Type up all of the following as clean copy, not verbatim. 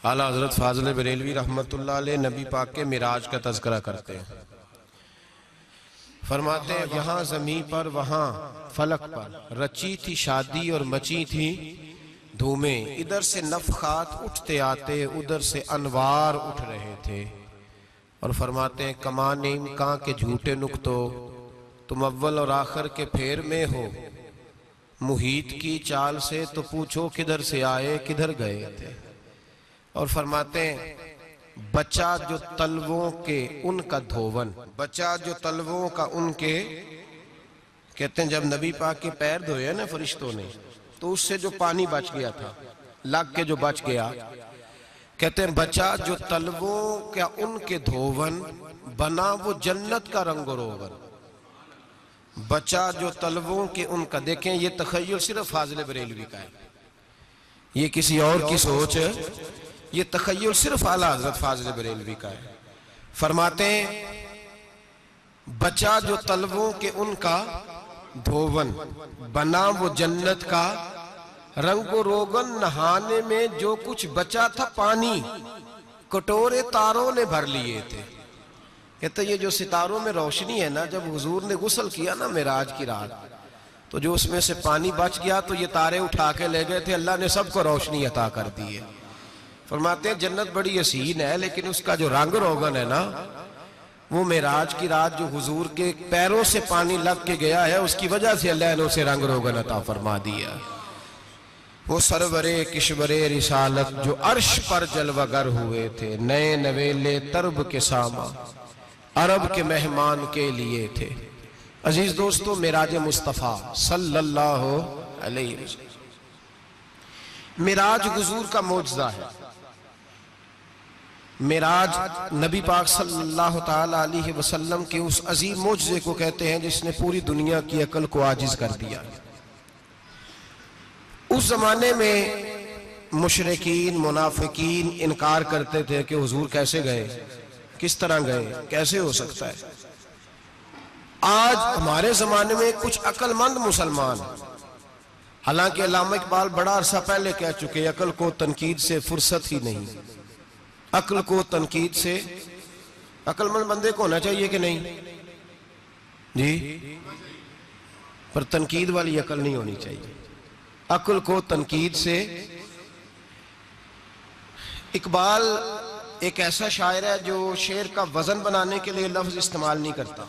اعلیٰ حضرت فاضل بریلوی رحمت اللہ علیہ نبی پاک کے معراج کا تذکرہ کرتے ہیں۔ فرماتے ہیں یہاں زمین پر وہاں فلک پر رچی تھی شادی اور مچی تھی دھومیں، ادھر سے نفخات اٹھتے آتے ادھر سے انوار اٹھ رہے تھے۔ اور فرماتے ہیں کمان امکان کے جھوٹے نکتو، تم اول اور آخر کے پھیر میں ہو، محیط کی چال سے تو پوچھو کدھر سے آئے کدھر گئے تھے۔ اور فرماتے ہیں بچہ جو تلووں کے ان کا دھوون، بچہ جو تلووں کا ان کے، کہتے ہیں جب نبی پاک کے پیر دھوئے نا فرشتوں نے تو اس سے جو پانی بچ گیا تھا لگ کے جو بچ گیا، کہتے ہیں بچہ جو تلووں کا ان کے دھوون، بنا وہ جنت کا رنگ و روغن۔ بچہ جو تلووں کے ان کا، دیکھیں یہ تخیل صرف فاضل بریلوی کا ہے، یہ کسی اور کی سوچ ہے، یہ تخیل صرف اعلیٰ حضرت فاضل بریلوی کا ہے۔ فرماتے ہیں بچہ جو تلووں کے ان کا دھوون، بنا وہ جنت کا رنگ و روغن، نہانے میں جو کچھ بچا تھا پانی کٹورے تاروں نے بھر لیے تھے۔ کہتے یہ جو ستاروں میں روشنی ہے نا، جب حضور نے غسل کیا نا معراج کی رات، تو جو اس میں سے پانی بچ گیا تو یہ تارے اٹھا کے لے گئے تھے، اللہ نے سب کو روشنی عطا کر دی ہے۔ فرماتے ہیں جنت بڑی حسین ہے لیکن اس کا جو رنگ روغن ہے نا، وہ معراج کی رات جو حضور کے پیروں سے پانی لگ کے گیا ہے، اس کی وجہ سے اللہ نے اسے رنگ روغن عطا فرما دیا۔ وہ سرور کشور رسالت جو عرش پر جلوہ گر ہوئے تھے، نئے نویلے ترب کے ساما عرب کے مہمان کے لیے تھے۔ عزیز دوستو، معراج مصطفیٰ صلی اللہ علیہ وسلم، معراج حضور کا معجزہ ہے۔ معراج نبی پاک صلی اللہ تعالی علیہ وسلم کے اس عظیم معجزے کو کہتے ہیں جس نے پوری دنیا کی عقل کو عاجز کر دیا۔ اس زمانے میں مشرکین منافقین انکار کرتے تھے کہ حضور کیسے گئے، کس طرح گئے، کیسے ہو سکتا ہے۔ آج ہمارے زمانے میں کچھ عقل مند مسلمان، حالانکہ علامہ اقبال بڑا عرصہ پہلے کہہ چکے عقل کو تنقید سے فرصت ہی نہیں، عقل کو تنقید سے، عقل مند بندے کو ہونا چاہیے کہ نہیں جی، پر تنقید والی عقل نہیں ہونی چاہیے، عقل کو تنقید سے۔ اقبال ایک ایسا شاعر ہے جو شعر کا وزن بنانے کے لیے لفظ استعمال نہیں کرتا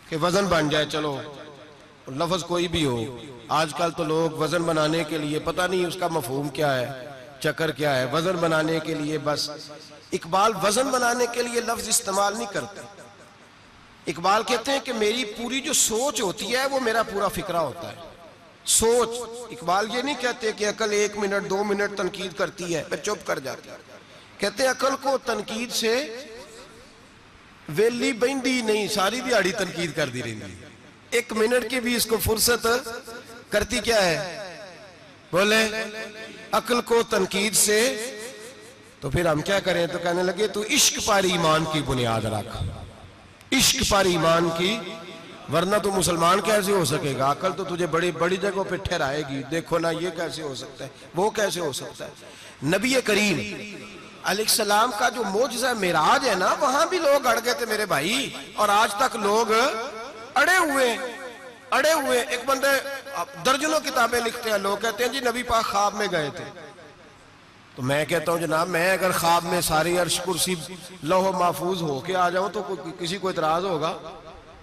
کہ وزن بن جائے، چلو لفظ کوئی بھی ہو۔ آج کل تو لوگ وزن بنانے کے لیے پتہ نہیں اس کا مفہوم کیا ہے، چکر کیا ہے، وزن بنانے کے لیے بس۔ اقبال وزن بنانے کے لیے لفظ استعمال نہیں کرتا۔ اقبال کہتے ہیں کہ میری پوری جو سوچ ہوتی ہے وہ میرا پورا فکرہ ہوتا ہے، سوچ۔ اقبال یہ نہیں کہتے کہ عقل 1 منٹ 2 منٹ تنقید کرتی ہے پھر چپ کر جاتی ہے، کہتے ہیں عقل کو تنقید سے ویلی بہندی نہیں، ساری دیہڑی تنقید کر دی رہی، 1 منٹ کی بھی اس کو فرصت کرتی کیا ہے، بولے عقل کو تنقید سے۔ تو پھر ہم کیا کریں، تو کہنے لگے تو عشق پر ایمان کی بنیاد رکھ، عشق پر ایمان کی، ورنہ تو مسلمان کیسے ہو سکے گا، عقل تو تجھے بڑی بڑی جگہوں پہ ٹھہرائے گی، دیکھو نا یہ کیسے ہو سکتا ہے، وہ کیسے ہو سکتا ہے۔ نبی کریم علیہ السلام کا جو معجزہ معراج ہے نا، وہاں بھی لوگ اڑ گئے تھے میرے بھائی، اور آج تک لوگ اڑے ہوئے۔ ایک بندے درجنوں کتابیں لکھتے ہیں، لوگ کہتے ہیں جی نبی پاک خواب میں گئے تھے، تو میں کہتا ہوں جناب میں اگر خواب میں ساری عرش کرسی لوح محفوظ ہو کے آ جاؤں تو کسی کو اعتراض ہوگا،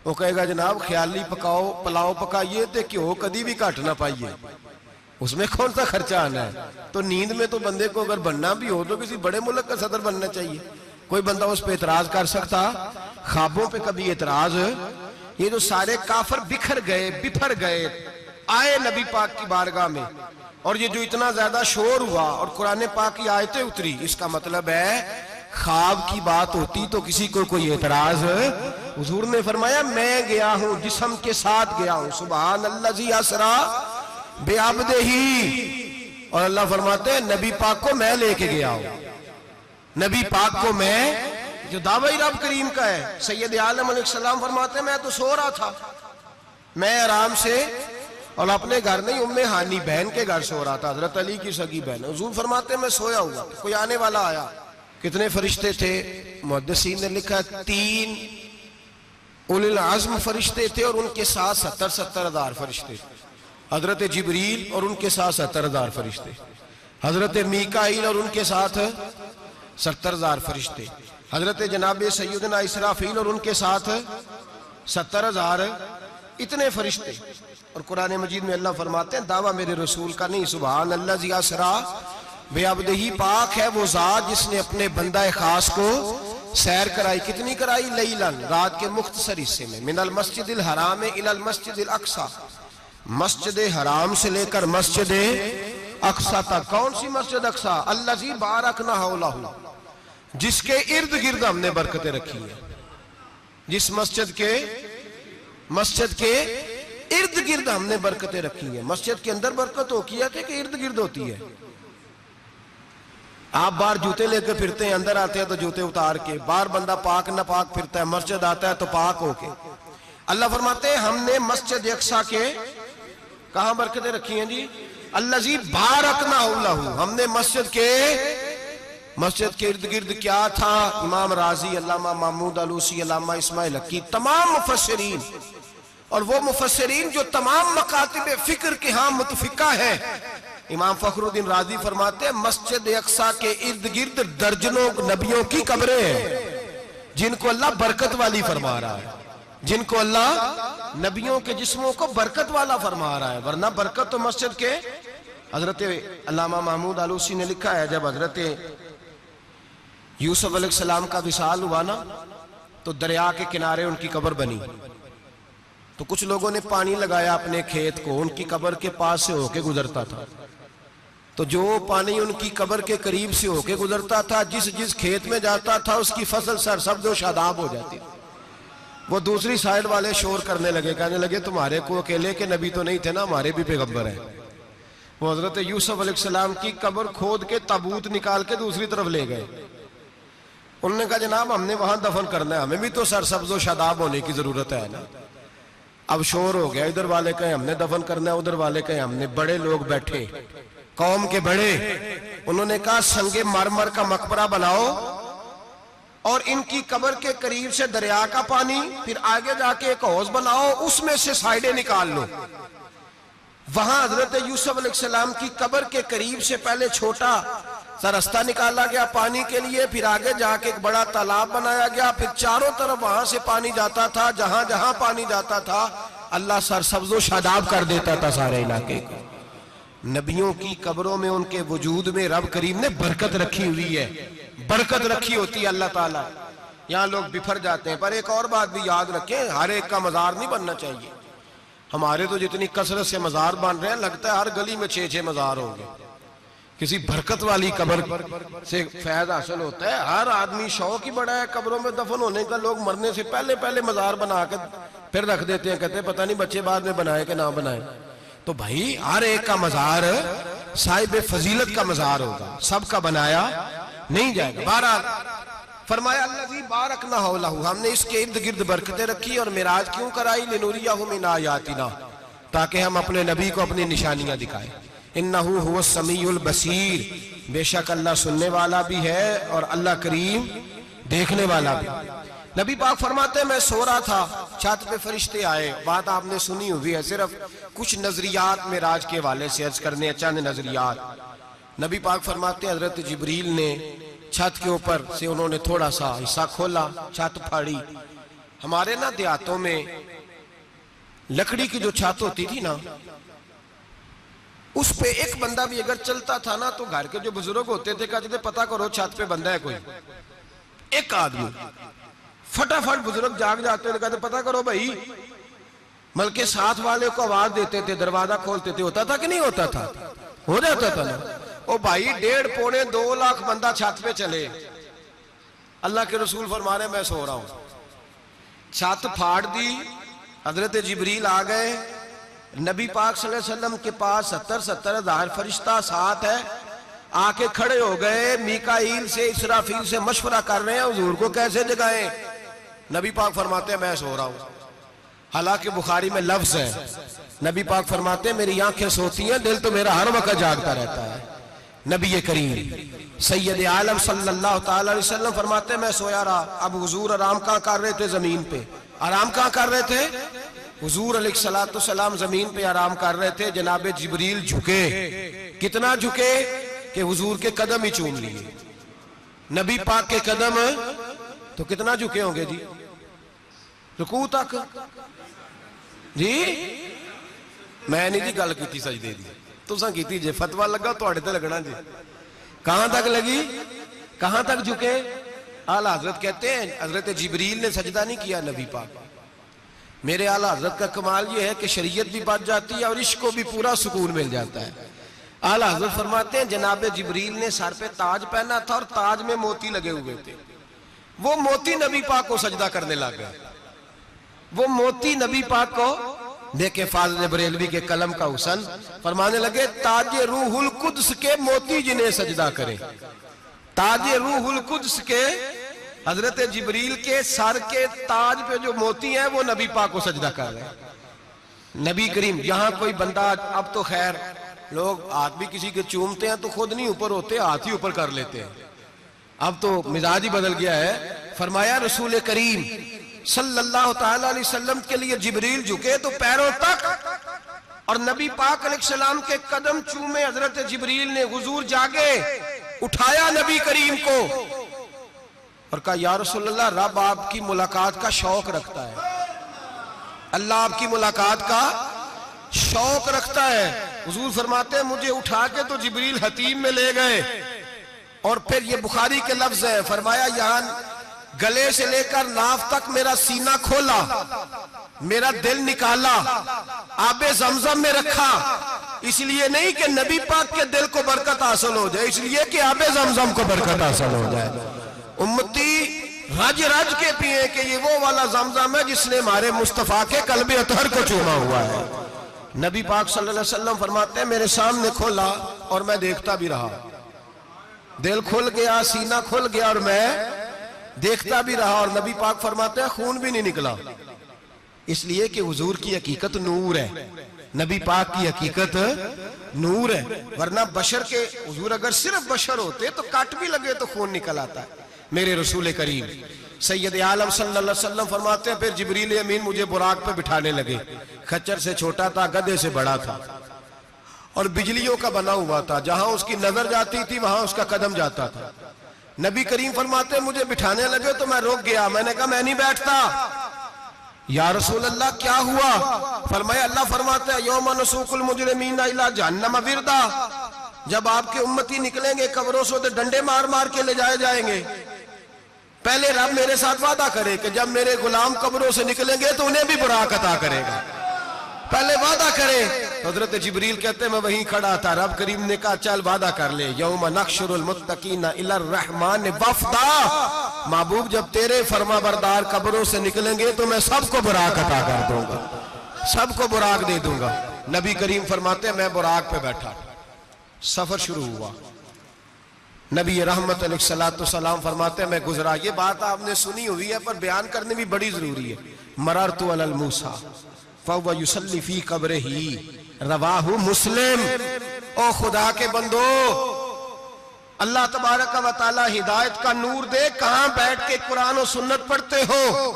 وہ کہے گا جناب خیالی پکاؤ پلاؤ پکائیے تے کیوں کدی بھی گھٹ نہ پائیے، اس میں کون سا خرچہ آنا ہے۔ تو نیند میں تو بندے کو اگر بننا بھی ہو تو کسی بڑے ملک کا صدر بننا چاہیے، کوئی بندہ اس پہ اعتراض کر سکتا، خوابوں پہ کبھی اعتراض۔ یہ جو سارے کافر بکھر گئے آئے نبی پاک کی بارگاہ میں، اور یہ جو اتنا زیادہ شور ہوا اور قرآن پاک کی آیتیں اتری، اس کا مطلب ہے خواب کی بات ہوتی تو کسی کو کوئی اعتراض۔ حضور نے فرمایا میں گیا ہوں، جسم کے ساتھ گیا ہوں، سبحان الذی اسری بعبدہ، اور اللہ فرماتے ہیں نبی پاک کو میں لے کے گیا ہوں، نبی پاک کو میں، جو دعوی رب کریم کا ہے۔ سید عالم علیہ السلام فرماتے ہیں میں تو سو رہا تھا، میں آرام سے اور اپنے گھر نہیں، ام ہانی بہن کے گھر سو رہا تھا، حضرت علی کی سگی بہن. حضور فرماتے ہیں میں سویا ہوا، کوئی آنے والا آیا. کتنے فرشتے تھے؟ محدثین نے لکھا 3 اولی العزم فرشتے تھے اور ان کے ساتھ 70 ہزار فرشتے. حضرت جبریل اور ان کے ساتھ 70 ہزار فرشتے، حضرت میکائیل اور ان کے ساتھ 70 ہزار فرشتے، حضرت جناب سیدنا اسرافیل اور ان کے ساتھ 70 ہزار. اتنے فرشتے. اور قرآن مجید میں اللہ فرماتے ہیں دعویٰ میرے رسول کا نہیں، سبحان اللہ ذی اسرا بعبدہ، پاک ہے وہ ذات جس نے اپنے بندہ خاص کو سیر کرائی. کتنی کرائی؟ لیلن، رات کے مختصر حصے میں. من المسجد الحرام الی المسجد الاقصی، مسجد حرام سے لے کر مسجد اقصی تک. کون سی مسجد اقصی؟ الذی بارکنا حولہ، جس کے ارد گرد ہم نے برکتیں رکھی ہیں. جس مسجد کے ارد گرد ہم نے برکتیں رکھی ہیں. مسجد کے اندر برکت ہوتی ہے کہ ارد گرد ہوتی ہے؟ آپ باہر جوتے لے کے پھرتے ہیں، اندر آتے ہیں تو جوتے اتار کے. باہر بندہ پاک نہ پاک پھرتا ہے، مسجد آتا ہے تو پاک ہو کے. اللہ فرماتے ہیں ہم نے مسجد اقصی کے کہاں برکتیں رکھی ہیں جی؟ الذی بارکنا حولہ، ہم نے مسجد کے ارد گرد کیا تھا؟ امام رازی، علامہ محمود آلوسی، علامہ اسماعیل حقی، تمام مفسرین، اور وہ مفسرین جو تمام مکاتب فکر کے ہاں متفقہ ہیں. امام فخر الدین رازی فرماتے ہیں مسجد اقصی کے ارد گرد درجنوں نبیوں کی قبریں ہیں جن کو اللہ برکت والی فرما رہا ہے، جن کو اللہ نبیوں کے جسموں کو برکت والا فرما رہا ہے. ورنہ برکت تو مسجد کے. حضرت علامہ محمود آلوسی نے لکھا ہے جب حضرت یوسف علیہ السلام کا وصال ہوا نا تو دریا کے کنارے ان کی قبر بنی. تو کچھ لوگوں نے پانی لگایا اپنے کھیت کو، ان کی قبر کے پاس سے ہو کے گزرتا تھا. تو جو پانی ان کی قبر کے قریب سے ہو کے گزرتا تھا، جس کھیت میں جاتا تھا اس کی فصل سرسبز و شاداب ہو جاتی. وہ دوسری سائیڈ والے شور کرنے لگے، کہنے لگے تمہارے کو اکیلے کے نبی تو نہیں تھے نا، ہمارے بھی پیغمبر ہیں. وہ حضرت یوسف علیہ السلام کی قبر کھود کے تابوت نکال کے دوسری طرف لے گئے. انہوں نے کہا جناب ہم نے وہاں دفن کرنا ہے، ہمیں بھی تو سرسبز و شاداب ہونے کی ضرورت ہے نا. اب شور ہو گیا، ادھر والے کہیں ہم نے دفن کرنا ہے، ادھر والے کہیں ہم نے. بڑے لوگ بیٹھے، قوم کے بڑے، انہوں نے کہا سنگ مرمر کا مقبرہ بناؤ اور ان کی قبر کے قریب سے دریا کا پانی، پھر آگے جا کے ایک حوض بناؤ، اس میں سے سائیڈیں نکال لو. وہاں حضرت یوسف علیہ السلام کی قبر کے قریب سے پہلے چھوٹا سا رستہ نکالا گیا پانی کے لیے، پھر آگے جا کے ایک بڑا تالاب بنایا گیا، پھر چاروں طرف وہاں سے پانی جاتا تھا. جہاں جہاں پانی جاتا تھا اللہ سرسبز و شاداب کر دیتا تھا سارے علاقے کو. نبیوں کی قبروں میں ان کے وجود میں رب کریم نے برکت رکھی ہوئی ہے. برکت رکھی ہوتی ہے اللہ تعالیٰ. یہاں لوگ بفر جاتے ہیں. پر ایک اور بات بھی یاد رکھیں، ہر ایک کا مزار نہیں بننا چاہیے. ہمارے تو جتنی کثرت سے مزار بن رہے ہیں لگتا ہے ہر گلی میں 6 مزار ہوں گے. کسی برکت والی قبر سے فیض حاصل ہوتا ہے. ہر آدمی شوق ہی بڑا ہے قبروں میں دفن ہونے کا. لوگ مرنے سے پہلے مزار بنا کے پھر رکھ دیتے ہیں، کہتے ہیں پتہ نہیں بچے بعد میں بنائے کہ نہ بنائے. تو بھائی ہر ایک کا مزار صاحب فضیلت کا مزار ہوگا، سب کا بنایا نہیں جائے گا. بہرحال فرمایا الذی بارکنا حولہ، ہم نے اس کے ارد گرد برکتیں رکھی. اور معراج کیوں کرائی؟ لنوریہ من آیاتنا، تاکہ ہم اپنے نبی کو اپنی نشانیاں دکھائیں. انہ هو السمیع البصیر، بے شک اللہ سننے والا بھی ہے اور اللہ کریم دیکھنے والا بھی. نبی پاک فرماتے ہیں میں سو رہا تھا، چھت پہ فرشتے آئے. بات آپ نے سنی ہوئی ہے، صرف کچھ نظریات معراج کے حوالے سے عرض کرنے، چند نظریات. نبی پاک فرماتے ہیں حضرت جبریل نے چھت کے اوپر سے انہوں نے تھوڑا سا حصہ کھولا، چھت پھاڑی. ہمارے نا دیہاتوں میں لکڑی کی جو چھت ہوتی تھی نا، اس پہ ایک بندہ بھی اگر چلتا تھا نا تو گھر کے جو بزرگ ہوتے تھے کہتے تھے پتہ کرو چھت پہ بندہ ہے کوئی. ایک آدمی فٹافٹ بزرگ جاگ جاتے تھے، کہتے پتہ کرو بھائی. بلکہ ساتھ والے کو آواز دیتے تھے، دروازہ کھولتے تھے. ہوتا تھا کہ نہیں ہوتا تھا؟ ہو جاتا تھا نا. او بھائی 1.5 پونے 2 لاکھ بندہ چھت پہ چلے. اللہ کے رسول فرما رہے میں سو رہا ہوں. چھت پھاڑ دی، حضرت جبریل آ گئے. نبی پاک صلی اللہ علیہ وسلم کے پاس 70 ہزار فرشتہ ساتھ ہے، آ کے کھڑے ہو گئے. میکائیل سے اسرافیل سے مشورہ کر رہے ہیں حضور کو کیسے جگائیں. نبی پاک فرماتے ہیں میں سو رہا ہوں. حالانکہ بخاری میں لفظ ہے نبی پاک فرماتے ہیں میری آنکھیں سوتی ہیں، دل تو میرا ہر وقت جاگتا رہتا ہے۔ نبی کریم سید عالم صلی اللہ تعالی علیہ وسلم فرماتے ہیں میں سویا رہا، اب حضور آرام کہاں کر رہے تھے؟ زمین پہ۔ آرام کہاں کر رہے تھے؟ حضور علیہ السلام زمین پہ آرام کر رہے تھے، جناب جبریل جھکے، کتنا جھکے کہ حضور کے قدم ہی چوم لیے۔ نبی پاک کے قدم تو کتنا جھکے ہوں گے جی؟ رکوع تک جی؟ میں نہیں جی گل کی سجدے دی، تساں کیتی جے، فتویٰ لگا تواڈے تے لگنا جی۔ کہاں تک لگی؟ کہاں تک جھکے؟ اعلیٰ حضرت کہتے ہیں حضرت جبریل نے سجدہ نہیں کیا نبی پاک۔ میرے اعلیٰ حضرت کا کمال یہ ہے کہ شریعت بھی بچ جاتی ہے اور عشق کو بھی پورا سکون مل جاتا ہے۔ اعلیٰ حضرت فرماتے ہیں جناب جبریل نے سر پہ تاج پہنا تھا اور تاج میں موتی لگے ہوئے تھے، وہ موتی نبی پاک کو سجدہ کرنے لگ گئے، وہ موتی نبی پاک کو دیکھیں۔ فاضل بریلوی کے قلم کا حسن فرمانے لگے تاج روح القدس کے موتی جنہیں سجدہ کرے، تاج روح القدس کے حضرت جبریل کے سر کے تاج پہ جو موتی ہیں وہ نبی پاک کو سجدہ کر رہے ہیں۔ نبی کریم یہاں کوئی بندہ، اب تو خیر لوگ ہاتھ بھی کسی کے چومتے ہیں تو خود نہیں اوپر ہوتے، ہاتھ ہی اوپر کر لیتے ہیں، اب تو مزاج ہی بدل گیا ہے۔ فرمایا رسول کریم صلی اللہ تعالیٰ علیہ وسلم کے لیے جبریل جھکے تو پیروں تک، اور نبی پاک علیہ السلام کے قدم چومے حضرت جبریل نے۔ حضور جاگے، اٹھایا نبی کریم کو اور کہا یا رسول اللہ رب آپ کی ملاقات کا شوق رکھتا ہے، اللہ آپ کی ملاقات کا شوق رکھتا ہے۔ حضور فرماتے ہیں مجھے اٹھا کے تو جبریل حتیم میں لے گئے، اور پھر یہ بخاری کے لفظ ہے، فرمایا یہاں گلے سے لے کر ناف تک میرا سینہ کھولا، میرا دل نکالا، آب زمزم میں رکھا، اس لیے نہیں کہ نبی پاک کے دل کو برکت حاصل ہو جائے، اس لیے کہ آب زمزم کو برکت حاصل ہو جائے۔ امتی رج رج کے پیئے کہ یہ وہ والا زمزم ہے جس نے ہمارے مصطفیٰ کے قلب اطہر کو چوما ہوا ہے۔ نبی پاک صلی اللہ علیہ وسلم فرماتے ہیں میرے سامنے کھولا اور میں دیکھتا بھی رہا، دل کھل گیا، سینہ کھل گیا اور میں دیکھتا بھی رہا، اور نبی پاک فرماتے ہیں خون بھی نہیں نکلا، اس لیے کہ حضور کی حقیقت نور ہے، نبی پاک کی حقیقت نور ہے، ورنہ بشر کے حضور اگر صرف بشر ہوتے تو کٹ بھی لگے تو خون نکل آتا ہے۔ میرے رسول کریم سید عالم صلی اللہ علیہ وسلم فرماتے ہیں پھر جبریل امین مجھے براق پہ بٹھانے لگے، خچر سے چھوٹا تھا، گدھے سے بڑا تھا، اور بجلیوں کا بنا ہوا تھا، جہاں اس کی نظر جاتی تھی وہاں اس کا قدم جاتا تھا۔ نبی کریم فرماتے ہیں مجھے بٹھانے لگے تو میں رک گیا، میں نے کہا میں نہیں بیٹھتا۔ یا رسول اللہ کیا ہوا؟ فرمایا اللہ فرماتے ہیں یوم نسوق المجرمین الی جہنم وردا، جب آپ کے امتی نکلیں گے قبروں سے تو ڈنڈے مار مار کے لے جائے جائیں گے۔ پہلے رب میرے ساتھ وعدہ کرے کہ جب میرے غلام قبروں سے نکلیں گے تو انہیں بھی براق عطا کرے گا، پہلے وعدہ کرے۔ حضرت جبریل کہتے ہیں میں وہیں کھڑا تھا، رب کریم نے کہا چل وعدہ کر لے، یوم نحشر المتقین الی الرحمن وفدا، محبوب جب تیرے فرما بردار قبروں سے نکلیں گے تو میں سب کو براق عطا کر دوں گا، سب کو براق دے دوں گا۔ نبی کریم فرماتے ہیں میں براق پہ بیٹھا، سفر شروع ہوا، نبی رحمت علیہ السلام فرماتے ہیں میں گزرا۔ یہ بات آپ نے سنی ہوئی ہے پر بیان کرنے بھی بڑی ضروری ہے۔ مررت علی الموسیٰ فَهُوَ يُصَلِّ فِي قَبْرِهِ رواہ مسلم۔ او خدا کے بندو، اللہ تبارک و تعالی ہدایت کا نور دے، کہاں بیٹھ کے قرآن و سنت پڑھتے ہو؟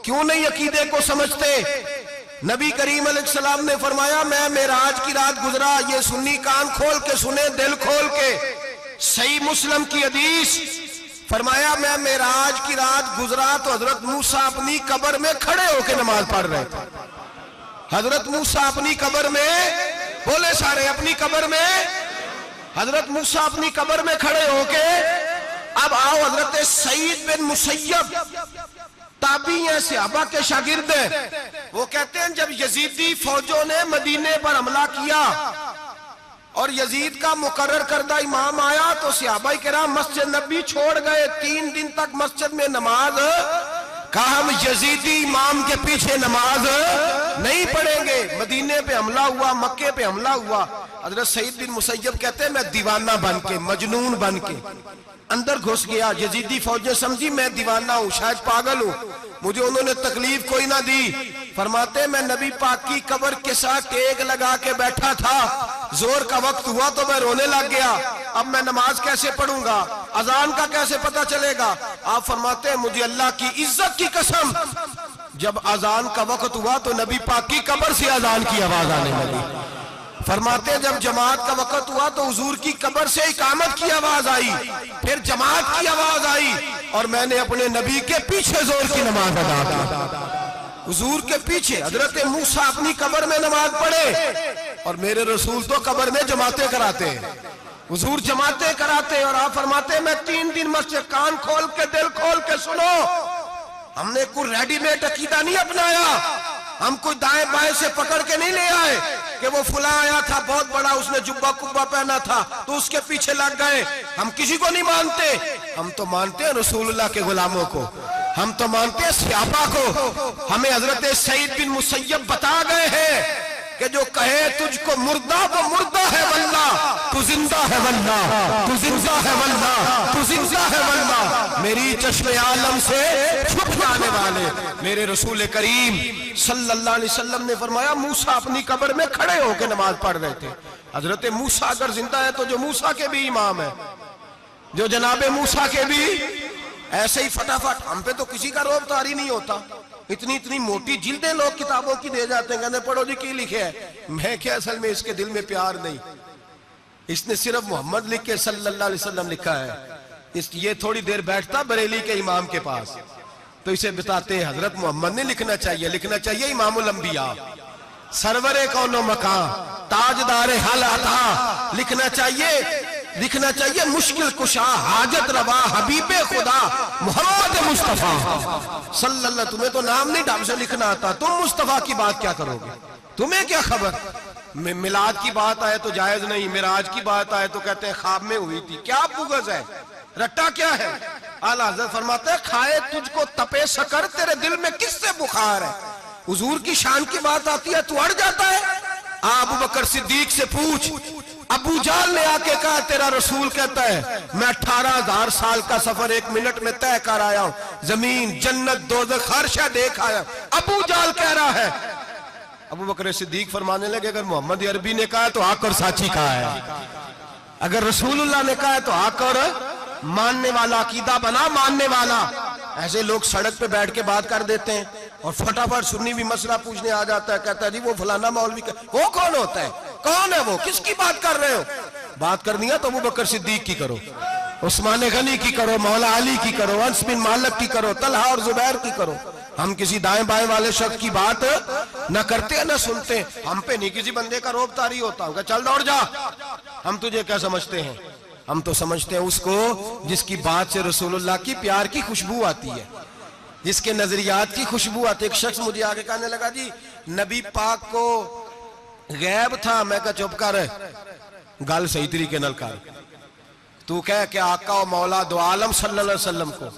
کیوں نہیں عقیدے کو سمجھتے؟ نبی کریم علیہ السلام نے فرمایا میں معراج کی رات گزرا، یہ سنی کان کھول کے سنے، دل کھول کے، صحیح مسلم کی حدیث، فرمایا میں معراج کی رات گزرا تو حضرت موسیٰ اپنی قبر میں کھڑے ہو کے نماز پڑھ رہے تھے۔ حضرت موسیٰ اپنی قبر میں، بولے سارے اپنی قبر میں، حضرت موسیٰ اپنی قبر میں کھڑے ہو کے، اب آؤ حضرت سعید بن مسیب تابعی ہیں، صحابہ کے شاگرد ہیں، وہ کہتے ہیں جب یزیدی فوجوں نے مدینے پر حملہ کیا اور یزید کا مقرر کردہ امام آیا تو صحابہ کرام مسجد نبی چھوڑ گئے، 3 دن تک مسجد میں نماز، کہا ہم یزیدی امام کے پیچھے نماز نہیں پڑھیں گے۔ مدینے پہ حملہ ہوا، مکے پہ حملہ ہوا، حضرت سعید بن مسیب کہتے ہیں میں دیوانہ بن کے، مجنون بن کے اندر گھس گیا، یزیدی فوجیں سمجھی میں دیوانہ ہوں، شاید پاگل ہوں، مجھے انہوں نے تکلیف کوئی نہ دی، فرماتے میں نبی پاک کی قبر کے ساتھ ٹیک لگا کے بیٹھا تھا، زور کا وقت ہوا تو میں رونے لگ گیا، اب میں نماز کیسے پڑھوں گا، اذان کا کیسے پتہ چلے گا؟ آپ فرماتے ہیں مجھے اللہ کی عزت کی قسم، جب اذان کا وقت ہوا تو نبی پاک کی قبر سے اذان کی آواز آنے لگی۔ فرماتے ہیں جب جماعت کا وقت ہوا تو حضور کی قبر سے اقامت کی آواز آئی، پھر جماعت کی آواز آئی، اور میں نے اپنے نبی کے پیچھے زور کی نماز ادا کی۔ حضور کے پیچھے حضرت موسیٰ اپنی قبر میں نماز پڑھے، اور میرے رسول تو قبر میں جماعتیں کراتے ہیں، حضور جماعتیں کراتے ہیں، اور آپ فرماتے ہیں میں 3 دن مسجد، کان کھول کے دل کھول کے سنو، ہم نے کوئی ریڈی میڈ عقیدہ نہیں اپنایا، ہم کوئی دائیں بائیں سے پکڑ کے نہیں لے آئے کہ وہ فلاں آیا تھا بہت بڑا، اس نے جبہ کبہ پہنا تھا تو اس کے پیچھے لگ گئے۔ ہم کسی کو نہیں مانتے، ہم تو مانتے ہیں رسول اللہ کے غلاموں کو، ہم تو مانتے ہیں صحابہ کو۔ ہمیں حضرت سعید بن مسیب بتا گئے ہیں کہ جو کہے تجھ کو مردہ وہ مردہ ہے واللہ، تو زندہ ہے واللہ، تو زندہ ہے واللہ، تو زندہ ہے واللہ، میری چشم عالم سے چھپ جانے والے میرے رسول کریم صلی اللہ علیہ وسلم نے فرمایا موسیٰ اپنی قبر میں کھڑے ہو کے نماز پڑھ رہے تھے۔ حضرت موسیٰ اگر زندہ ہے تو جو موسیٰ کے بھی امام ہے، جو جناب موسیٰ کے بھی ایسے ہی فٹافٹ، ہم پہ تو کسی کا روب طاری نہیں ہوتا، اتنی موٹی جلدیں لوگ کتابوں کی دے جاتے ہیں، کہتے ہیں پڑھو جی کی لکھے ہے، میں کیا اصل میں اس کے دل میں پیار نہیں، اس نے صرف محمد لکھ کے صلی اللہ علیہ وسلم لکھا ہے، یہ تھوڑی دیر بیٹھتا بریلی کے امام کے پاس تو اسے بتاتے ہیں حضرت محمد نے لکھنا چاہیے امام الانبیاء، سرور کون و مکان، تاجدار حل عطا، لکھنا چاہیے مشکل کشا، حاجت روا، حبیب خدا محمد مصطفیٰ صلی اللہ۔ تمہیں تو نام نہیں ڈھنگ سے لکھنا آتا، تم مصطفیٰ کی بات کیا کرو گے، تمہیں کیا خبر؟ میلاد کی بات آئے تو جائز نہیں، معراج کی بات آئے تو کہتے ہیں خواب میں ہوئی تھی، کیا بغض ہے، رٹا کیا ہے؟ اعلیٰ حضرت فرماتے ہیں کھائے تجھ کو تپے سکر، تیرے دل میں کس سے بخار ہے؟ حضور کی شان کی بات آتی ہے تو اڑ جاتا ہے۔ ابو بکر صدیق سے پوچھ، ابو جہل نے آ کے کہا تیرا رسول کہتا ہے میں 18,000 سال کا سفر 1 منٹ میں طے کر آیا ہوں، زمین جنت دوزخ ہر شے دیکھ آیا، ابو جہل کہہ رہا ہے۔ ابو بکر صدیق فرمانے لگے اگر محمد عربی نے کہا تو آ کر ساچی کہا ہے، اگر رسول اللہ نے کہا ہے تو آ کر ماننے والا، عقیدہ بنا ماننے والا۔ ایسے لوگ سڑک پہ بیٹھ کے بات کر دیتے ہیں اور فٹافٹ سنی بھی مسئلہ پوچھنے آ جاتا ہے، کہتا ہے جی وہ فلانا مولوی، وہ کون ہوتا ہے، کون ہے وہ، کس کی بات کر رہے ہو؟ بات کرنی ہے تو ابو بکر صدیق کی کرو، عثمان غنی کی کرو، مولا علی کی کرو، انس بن مالک کی کرو، طلحہ اور زبیر کی کرو۔ ہم کسی دائیں بائیں والے شخص کی بات نہ کرتے نہ سنتے، ہم پہ نہیں کسی بندے کا روب طاری ہوتا، کہ چل دوڑ جا، ہم تجھے کیا سمجھتے ہیں؟ ہم تو سمجھتے ہیں اس کو جس کی بات سے رسول اللہ کی پیار کی خوشبو آتی ہے، جس کے نظریات کی خوشبو آتی ہے۔ ایک شخص مجھے آگے کہنے لگا جی نبی پاک کو غیب تھا، میں کہا چپ کر، گل صحیح طریقے نال کر، تو کہہ کہ آقا و مولا دو عالم صلی اللہ علیہ وسلم کو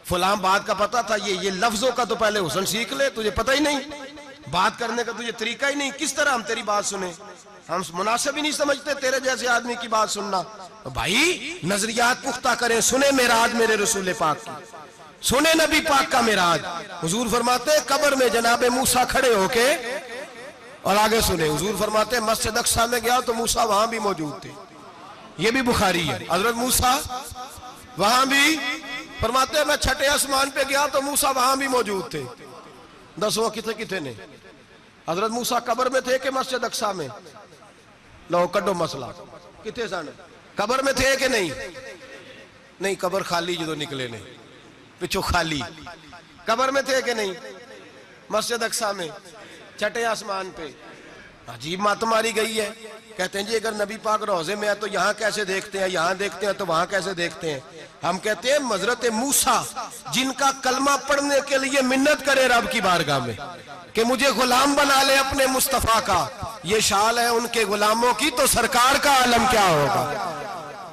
فلاں بات کا پتہ تھا، یہ لفظوں کا تو پہلے حسن سیکھ لے، تجھے پتہ ہی نہیں، بات کرنے کا تجھے طریقہ ہی نہیں، کس طرح ہم تیری بات سنیں؟ ہم مناسب ہی نہیں سمجھتے تیرے جیسے آدمی کی بات سننا۔ بھائی نظریات پختہ کریں، سنیں معراج میرے رسول پاک کی، سنیں نبی پاک کا معراج۔ حضور فرماتے ہیں قبر میں جناب موسیٰ کھڑے ہو کے، اور آگے سنیں حضور فرماتے ہیں مسجد اقصیٰ میں گیا تو موسیٰ وہاں بھی موجود تھے، یہ بھی بخاری ہے، حضرت موسیٰ وہاں بھی، فرماتے ہیں میں چھٹے آسمان پہ گیا تو موسیٰ وہاں بھی موجود تھے۔ دسو کتنے نے؟ حضرت موسیٰ قبر میں تھے کہ مسجد اقصیٰ میں؟ لو کڈو مسئلہ، کتنے سن؟ قبر میں تھے کہ نہیں؟ نہیں، قبر خالی جدو نکلے نے پچھو خالی، قبر میں تھے کہ نہیں؟ مسجد اقصیٰ میں چھٹے آسمان پہ۔ عجیب مات ماری گئی ہے، کہتے ہیں جی اگر نبی پاک روضے میں ہے تو یہاں کیسے دیکھتے ہیں، یہاں دیکھتے ہیں تو وہاں کیسے دیکھتے ہیں؟ ہم کہتے ہیں حضرت موسیٰ جن کا کلمہ پڑھنے کے لیے منت کرے رب کی بارگاہ میں کہ مجھے غلام بنا لے اپنے مصطفیٰ کا، یہ شان ہے ان کے غلاموں کی، تو سرکار کا عالم کیا ہوگا؟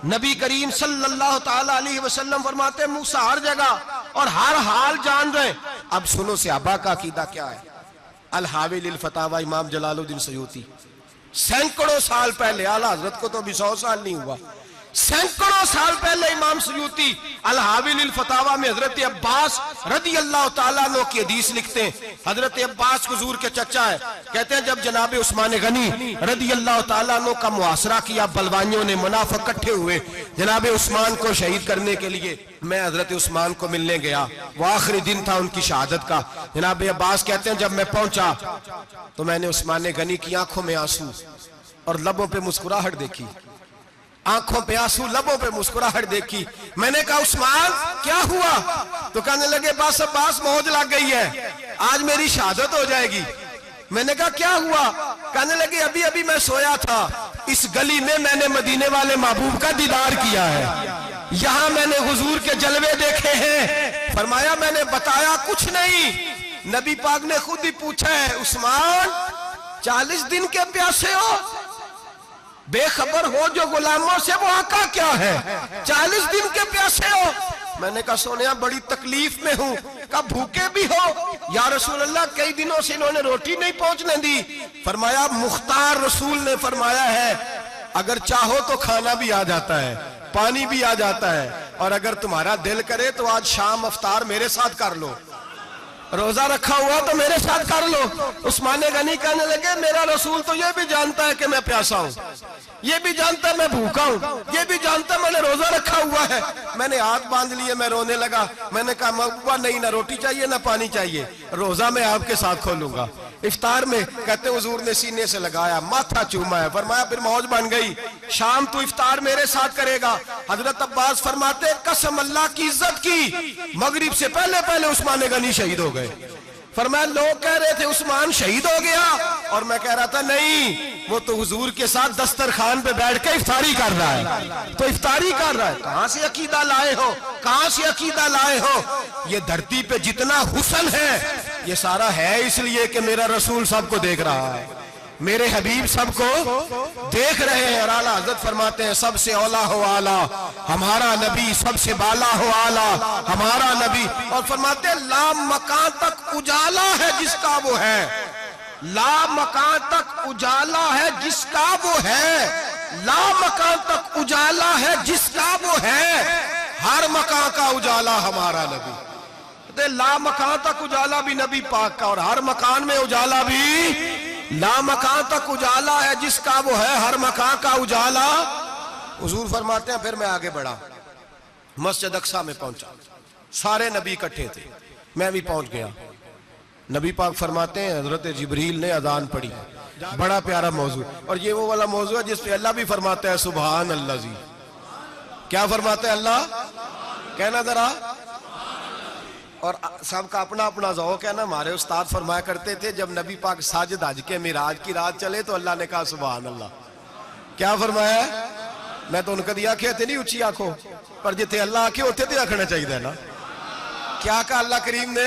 نبی کریم صلی اللہ تعالی علیہ وسلم فرماتے ہیں موسیٰ ہر جگہ اور ہر حال جان رہے۔ اب سنو صحابہ کا عقیدہ کیا ہے۔ الحاوی للفتاوی امام جلال الدین سیوطی، سینکڑوں سال پہلے، اعلیٰ حضرت کو تو ابھی 100 سال نہیں ہوا، سینکڑوں سال پہلے امام سیوطی الحاوی للفتاوی میں حضرت عباس رضی اللہ تعالیٰ عنہ کی حدیث لکھتے ہیں. حضرت عباس حضور کے چچا ہے. کہتے ہیں جب جناب عثمان غنی رضی اللہ تعالیٰ عنہ کا محاصرہ کیا، بلوانیوں نے، منافق اکٹھے ہوئے جناب عثمان کو شہید کرنے کے لیے، میں حضرت عثمان کو ملنے گیا. وہ آخری دن تھا ان کی شہادت کا. جناب عباس کہتے ہیں جب میں پہنچا تو میں نے عثمان غنی کی آنکھوں میں آنسو اور لبوں پہ مسکراہٹ دیکھی. آنکھوں پہ آنسو، لبوں پہ مسکراہٹ دیکھی. میں نے کہا عثمان کیا ہوا؟ تو کہنے لگے بس عباس موج لگ گئی ہے، آج میری شہادت ہو جائے گی. میں نے کہا کیا ہوا؟ کہنے لگے ابھی میں سویا تھا، اس گلی میں میں نے مدینے والے محبوب کا دیدار کیا ہے، یہاں میں نے حضور کے جلوے دیکھے ہیں. فرمایا میں نے بتایا کچھ نہیں. نبی پاک نے خود ہی پوچھا ہے عثمان 40 دن کے پیاسے ہو؟ بے خبر ہو جو غلاموں سے، وہ آقا کیا ہے؟ 40 دن کے پیاسے ہو؟ میں نے کہا سونیا بڑی تکلیف میں ہوں. کہا بھوکے بھی ہو؟ یا رسول اللہ کئی دنوں سے انہوں نے روٹی نہیں پہنچنے دی. فرمایا مختار رسول نے فرمایا ہے اگر چاہو تو کھانا بھی آ جاتا ہے، پانی بھی آ جاتا ہے، اور اگر تمہارا دل کرے تو آج شام افطار میرے ساتھ کر لو، روزہ رکھا ہوا تو میرے ساتھ کر لو. عثمان غنی کہنے لگے میرا رسول تو یہ بھی جانتا ہے کہ میں پیاسا ہوں، یہ بھی جانتا ہے میں بھوکا ہوں، یہ بھی جانتا ہے میں نے روزہ رکھا ہوا ہے. میں نے ہاتھ باندھ لیے، میں رونے لگا. میں نے کہا محبوبہ نہیں، نہ روٹی چاہیے نہ پانی چاہیے، روزہ میں آپ کے ساتھ کھولوں گا. افطار میں کہتے حضور نے سینے سے لگایا، ماتھا چوما ہے. فرمایا پھر موج بن گئی، شام تو افطار میرے ساتھ کرے گا. حضرت عباس فرماتے قسم اللہ کی عزت کی مغرب سے پہلے عثمان غنی شہید ہو گئے. فرمایا لوگ کہہ رہے تھے عثمان شہید ہو گیا، اور میں کہہ رہا تھا نہیں، وہ تو حضور کے ساتھ دسترخوان پہ بیٹھ کے افطاری کر رہا ہے. تو افطاری کر رہا ہے. کہاں سے عقیدہ لائے ہو؟ کہاں سے عقیدہ لائے ہو؟ یہ دھرتی پہ جتنا حسن ہے یہ سارا ہے اس لیے کہ میرا رسول سب کو دیکھ رہا ہے، میرے حبیب سب کو دیکھ رہے ہیں. اور اعلیٰ حضرت فرماتے ہیں سب سے اولا ہو اعلیٰ ہمارا نبی، سب سے بالا ہو اعلیٰ ہمارا نبی. اور فرماتے ہیں لا مکان تک اجالا ہے جس کا وہ ہے، لا مکان تک اجالا ہے جس کا وہ ہے، لا مکان تک اجالا ہے جس کا وہ ہے، ہر مکان کا اجالا ہمارا نبی. لا مکان تک اجالا بھی نبی پاک کا، اور ہر مکان میں اجالا بھی، لا مکان تک اجالا ہے جس کا وہ ہے، ہر مکان کا اجالا. حضور فرماتے ہیں پھر میں آگے بڑھا، مسجد اقصی میں پہنچا، سارے نبی اکٹھے تھے، میں بھی پہنچ گیا. نبی پاک فرماتے ہیں حضرت جبریل نے اذان پڑھی. بڑا پیارا موضوع، اور یہ وہ والا موضوع ہے جس پہ اللہ بھی فرماتا ہے سبحان اللہ جی. کیا فرماتا ہے اللہ؟ کہنا ذرا. اور سب کا اپنا اپنا ذوق ہے نا. ہمارے استاد فرمایا کرتے تھے جب نبی پاک ساجد حج کے معراج کی رات چلے تو اللہ نے کہا سبحان اللہ. کیا فرمایا ہے؟ میں تو ان کا دیا کہتے نہیں اچھی آنکھوں پر جتنے اللہ آنکھیں ہوتے تھے رکھنا چاہیے نا. کیا کہا اللہ کریم نے؟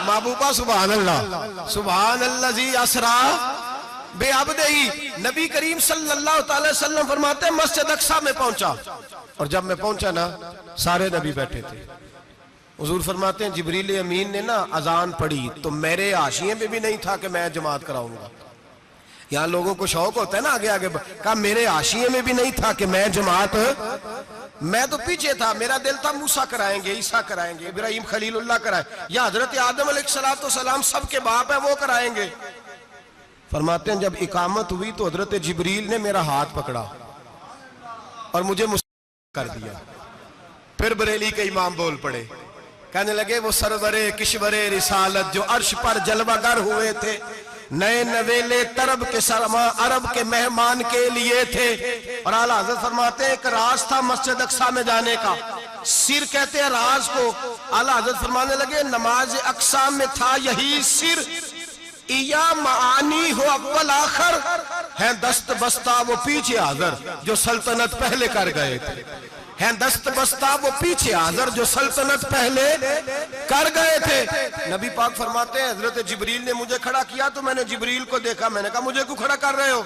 محبوبہ سبحان اللہ. سبحان اللہ جی اسرا بے عبدہی. نبی کریم صلی اللہ تعالی وسلم فرماتے ہیں مسجد اقصی میں پہنچا، اور جب میں پہنچا نا سارے نبی بیٹھے تھے. حضور فرماتے ہیں جبریل امین نے نا اذان پڑھی تو میرے حاشیے میں بھی نہیں تھا کہ میں جماعت کراؤں گا. یہاں لوگوں کو شوق ہوتا ہے نا آگے آگے، کہا میرے حاشیے میں بھی نہیں تھا کہ میں جماعت، میں تو پیچھے تھا. میرا دل تھا موسیٰ کرائیں گے، عیسیٰ کرائیں گے، ابراہیم خلیل اللہ کرائیں، یا حضرت آدم علیہ السلام سب کے باپ ہیں وہ کرائیں گے. فرماتے ہیں جب اقامت ہوئی تو حضرت جبریل نے میرا ہاتھ پکڑا اور مجھے مسلم کر دیا. پھر بریلی کے امام بول پڑے، کہنے لگے وہ سرور کشور رسالت جو عرش پر جلوہ گر ہوئے تھے، نئے نویلے طرب کے سرما عرب کے مہمان کے لیے تھے. اور اعلیٰ حضرت فرماتے ہیں ایک راز تھا مسجد اقصی میں جانے کا، سر کہتے ہیں راز کو. اعلیٰ حضرت فرمانے لگے نماز اقصی میں تھا یہی سر، ایا معانی ہو اول آخر، ہیں دست بستہ وہ پیچھے حاضر جو سلطنت پہلے کر گئے تھے، ہیں دست بستہ وہ پیچھے حاضر جو سلطنت پہلے کر گئے تھے. نبی پاک فرماتے ہیں حضرت جبریل نے مجھے کھڑا کیا تو میں نے جبریل کو دیکھا. میں نے کہا مجھے کیوں کھڑا کر رہے ہو؟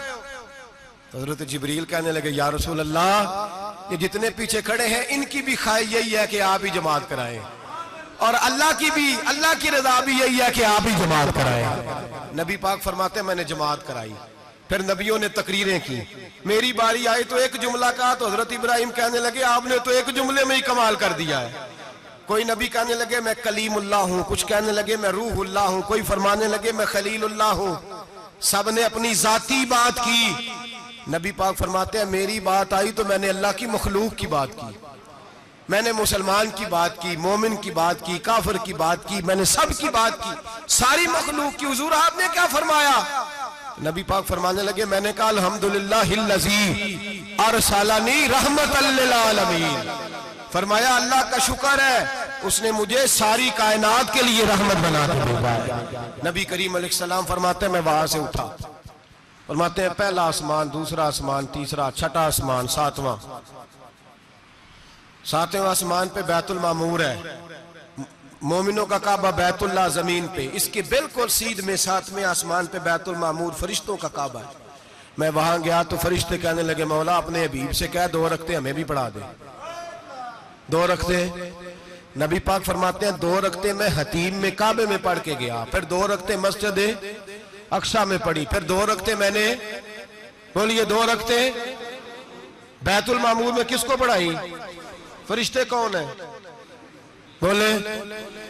تو حضرت جبریل کہنے لگے یا رسول اللہ یہ جتنے پیچھے کھڑے ہیں ان کی بھی خواہش یہی ہے کہ آپ ہی جماعت کرائیں، اور اللہ کی رضا بھی یہی ہے کہ آپ ہی جماعت کرائیں. نبی پاک فرماتے ہیں میں نے جماعت کرائی. پھر نبیوں نے تقریریں کی. میری باری آئی تو ایک جملہ کہا تو حضرت ابراہیم کہنے لگے آپ نے تو ایک جملے میں ہی کمال کر دیا ہے. کوئی نبی کہنے لگے میں کلیم اللہ ہوں, کچھ کہنے لگے میں روح اللہ ہوں, کوئی فرمانے لگے میں خلیل اللہ ہوں. سب نے اپنی ذاتی بات کی. نبی پاک فرماتے ہیں میری بات آئی تو میں نے اللہ کی مخلوق کی بات کی, میں نے مسلمان کی بات کی, مومن کی بات کی, کافر کی بات کی, میں نے سب کی بات کی, ساری مخلوق کی. حضور آپ نے کیا فرمایا؟ نبی پاک فرمانے لگے میں نے کہا الحمدللہ الذی ارسلنی رحمت للعالمین. فرمایا اللہ کا شکر ہے اس نے مجھے ساری کائنات کے لیے رحمت بنا کے بھیجا ہے. نبی کریم علیہ السلام فرماتے ہیں میں وہاں سے اٹھا. فرماتے ہیں پہلا آسمان, دوسرا آسمان, تیسرا, چھٹا آسمان, ساتواں آسمان پہ بیت المعمور ہے, مومنوں کا کعبہ بیت اللہ زمین پہ, اس کے بالکل سیدھ میں 7ویں آسمان پہ بیت المعمور فرشتوں کا کعبہ ہے. میں وہاں گیا تو فرشتے کہنے لگے مولا اپنے حبیب سے کہہ 2 رکعتیں ہمیں بھی پڑھا دے. 2 رکعتیں. نبی پاک فرماتے ہیں 2 رکعتیں میں حتیم میں کعبے میں پڑھ کے گیا, پھر 2 رکعتیں مسجد اقصی میں پڑھی, پھر 2 رکعتیں میں نے بولیے 2 رکعتیں بیت المعمور میں کس کو پڑھائی؟ فرشتے کون ہیں بولے؟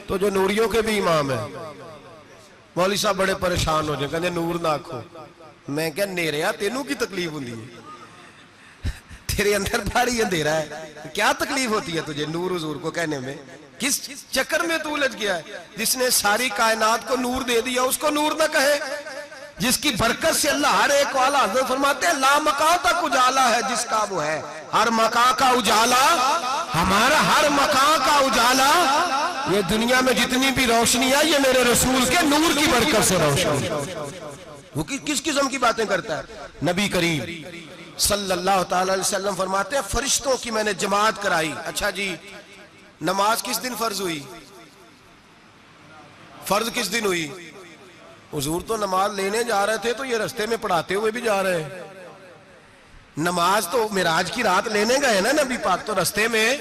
تو جو نوریوں کے بھی امام ہیں. مولوی صاحب بڑے پریشان ہو جائیں, کہنے نور نہ آکھو. میں کہا نیریا تینوں کی تکلیف ہوندی ہے, تیرے اندر بھاری اندھیرا ہے, کیا تکلیف ہوتی ہے تجھے نور حضور کو کہنے میں؟ کس چکر میں تو الجھ گیا ہے؟ جس نے ساری کائنات کو نور دے دیا اس کو نور نہ کہے, جس کی برکت سے اللہ ہر ایک والا. حضرت فرماتے ہیں لا مکان تک اجالا ہے جس کا وہ ہے, ہر مکان کا اجالا ہمارا, ہر مکان کا اجالا. یہ دنیا میں جتنی بھی روشنی ہے یہ میرے رسول کے نور کی برکت سے روشنی. وہ کس قسم کی باتیں کرتا ہے؟ نبی کریم صلی اللہ تعالی علیہ وسلم فرماتے ہیں فرشتوں کی میں نے جماعت کرائی. اچھا جی نماز کس دن فرض ہوئی؟ فرض کس دن ہوئی؟ حضور تو نماز لینے جا رہے تھے تو یہ رستے میں پڑھاتے ہوئے بھی جا رہے ہیں. نماز تو معراج کی رات لینے گئے نا نبی پاک, تو رستے میں